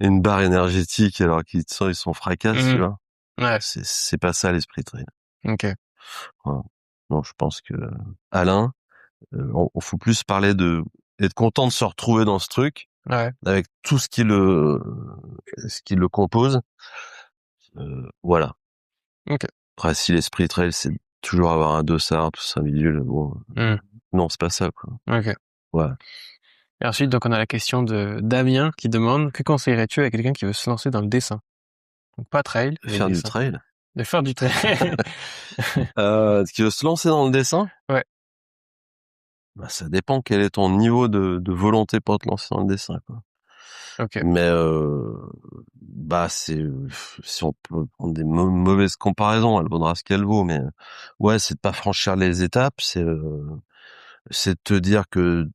une barre énergétique alors ils sont fracasses, tu vois. Ouais. C'est pas ça l'esprit trail. Ok. Voilà. Donc je pense que Alain, on faut plus parler être content de se retrouver dans ce truc Ouais. avec tout ce qui le compose. Voilà. Ok. Après, si l'esprit trail, c'est toujours avoir un dossard, tout ça, bidule, bon, Mm. non, c'est pas ça, quoi. Ok. Ouais. Et ensuite, donc, on a la question de Damien qui demande: que conseillerais-tu à quelqu'un qui veut se lancer dans le dessin? Donc, pas trail, mais Faire du dessin. trail. De faire du trail. Qui veut se lancer dans le dessin? Ouais. Bah, ça dépend quel est ton niveau de volonté pour te lancer dans le dessin, quoi. Ok. Mais, bah, si on peut prendre des mauvaises comparaisons, elle vaudra ce qu'elle vaut, mais, ouais, c'est de pas franchir les étapes, c'est de te dire que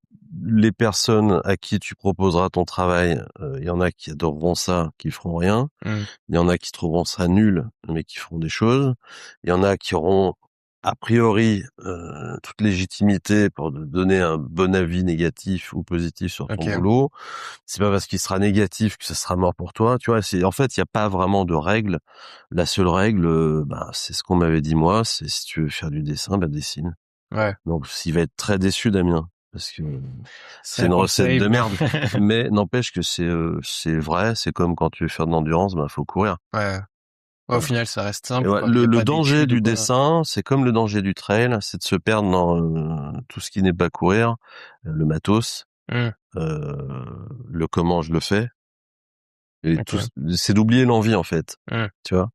les personnes à qui tu proposeras ton travail, il y en a qui adoreront ça, qui feront rien. Mm. Il y en a qui trouveront ça nul, mais qui feront des choses. Il y en a qui auront a priori toute légitimité pour donner un bon avis négatif ou positif sur ton Ok. boulot. C'est pas parce qu'il sera négatif que ça sera mort pour toi, tu vois. En fait, il y a pas vraiment de règle. La seule règle, bah, c'est ce qu'on m'avait dit moi, c'est si tu veux faire du dessin, bah dessine. Ouais. Donc, il va être très déçu, Damien, parce que C'est c'est un une recette conseil. de merde. Mais n'empêche que c'est vrai. C'est comme quand tu veux faire de l'endurance, ben faut courir. Ouais. Ouais, au Voilà. final, ça reste Et simple, ouais, quoi. Il y a le pas danger d'études ou du quoi. dessin, c'est comme le danger du trail, c'est de se perdre dans tout ce qui n'est pas courir, le matos, Mm. le comment je le fais, et tout. Ok. C'est d'oublier l'envie en fait. Mm. Tu vois,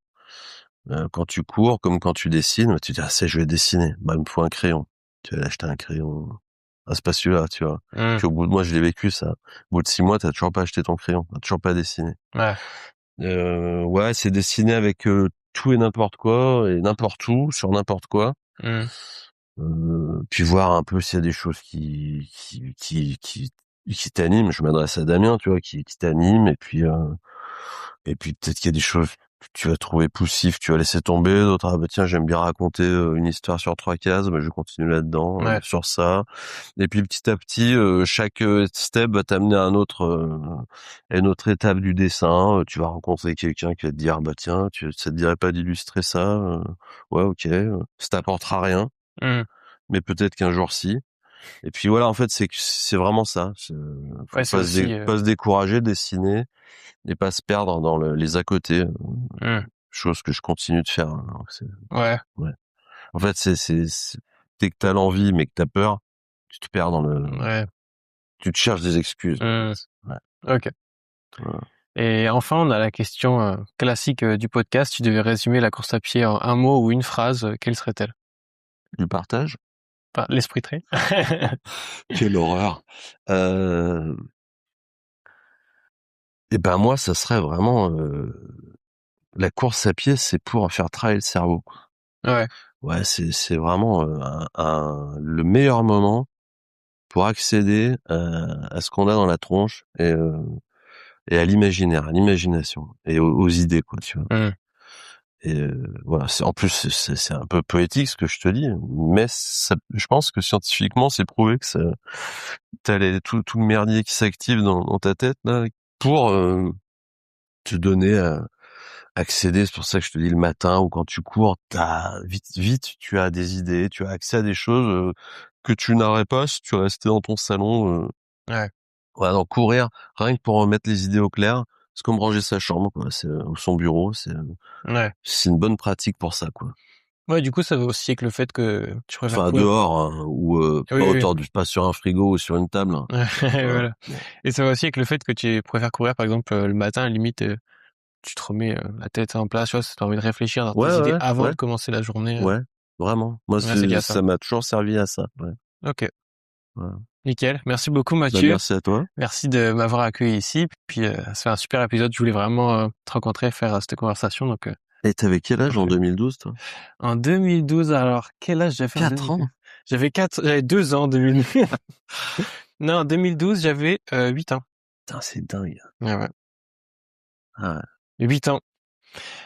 quand tu cours, comme quand tu dessines, bah, tu dis ah c'est je vais dessiner, bah il me faut un crayon. Tu vas acheter un crayon. Ah, c'est pas celui-là, tu vois. Mm. Puis au bout de moi, je l'ai vécu, ça. Au bout de 6 mois, t'as toujours pas acheté ton crayon. T'as toujours pas dessiné. Ouais. Ouais, c'est dessiner avec tout et n'importe quoi, et n'importe où, sur n'importe quoi. Mm. Puis voir un peu s'il y a des choses qui t'animent. Je m'adresse à Damien, tu vois, qui t'anime, et puis peut-être qu'il y a des choses tu vas trouver poussif, tu vas laisser tomber. D'autres, ah bah tiens, j'aime bien raconter une histoire sur 3 cases, bah, je continue là-dedans, sur ça. Et puis petit à petit, chaque step va t'amener à à une autre étape du dessin. Tu vas rencontrer quelqu'un qui va te dire, bah tiens, ça te dirait pas d'illustrer ça? Ouais, ok. Ça t'apportera rien, mais peut-être qu'un jour si. Et puis voilà, en fait, c'est vraiment ça. Faut c'est aussi, pas se décourager, dessiner, et pas se perdre dans les à côté. Chose que je continue de faire. Hein, ouais. En fait, dès que t'as l'envie, mais que t'as peur, tu te perds tu te cherches des excuses. Ouais. Ok. Voilà. Et enfin, on a la question classique du podcast. Tu devais résumer la course à pied en un mot ou une phrase, quelle serait-elle? Du partage? Enfin, l'esprit trait. Quelle horreur. Et ben moi, ça serait vraiment la course à pied, c'est pour faire travailler le cerveau. Ouais. Ouais, c'est vraiment le meilleur moment pour accéder à ce qu'on a dans la tronche et à l'imaginaire, à l'imagination et aux idées, quoi, tu vois. Et voilà, en plus c'est un peu poétique ce que je te dis, mais je pense que scientifiquement c'est prouvé que t'as tout le merdier qui s'active dans ta tête là pour te donner accéder. C'est pour ça que je te dis le matin ou quand tu cours, vite tu as des idées, tu as accès à des choses que tu n'aurais pas si tu restais dans ton salon. Ouais. Voilà, donc courir rien que pour mettre les idées au clair, c'est comme ranger sa chambre, quoi. Ou son bureau, c'est une bonne pratique pour ça, quoi. Ouais, du coup, ça va aussi avec le fait que tu préfères Enfin, courir. dehors, hein, ou pas sur un frigo ou sur une table. Hein. Voilà. Bon. Et ça va aussi avec le fait que tu préfères courir, par exemple, le matin, limite, tu te remets la tête en place, tu vois, si t'as envie de réfléchir dans tes idées avant de commencer la journée. Ouais, vraiment. Moi, C'est bien ça. ça m'a toujours servi à ça. Ouais. Ok. Voilà. Nickel. Merci beaucoup, Bah, Mathieu. merci à toi. Merci de m'avoir accueilli ici. Puis, c'est un super épisode. Je voulais vraiment te rencontrer, faire cette conversation. Donc, Et t'avais quel âge en 2012, toi? En 2012, alors, quel âge j'avais? 4 ans? J'avais 2 ans en 2012. Non, en 2012, j'avais 8 ans. Putain, c'est dingue. Ouais. Ah ouais. 8 ans.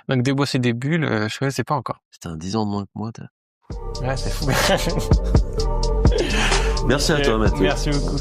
Donc, des bois, c'est des bulles, je connaissais pas encore. C'était 10 ans de moins que moi, Ouais, c'est fou. Merci à toi, Mathieu. Merci beaucoup.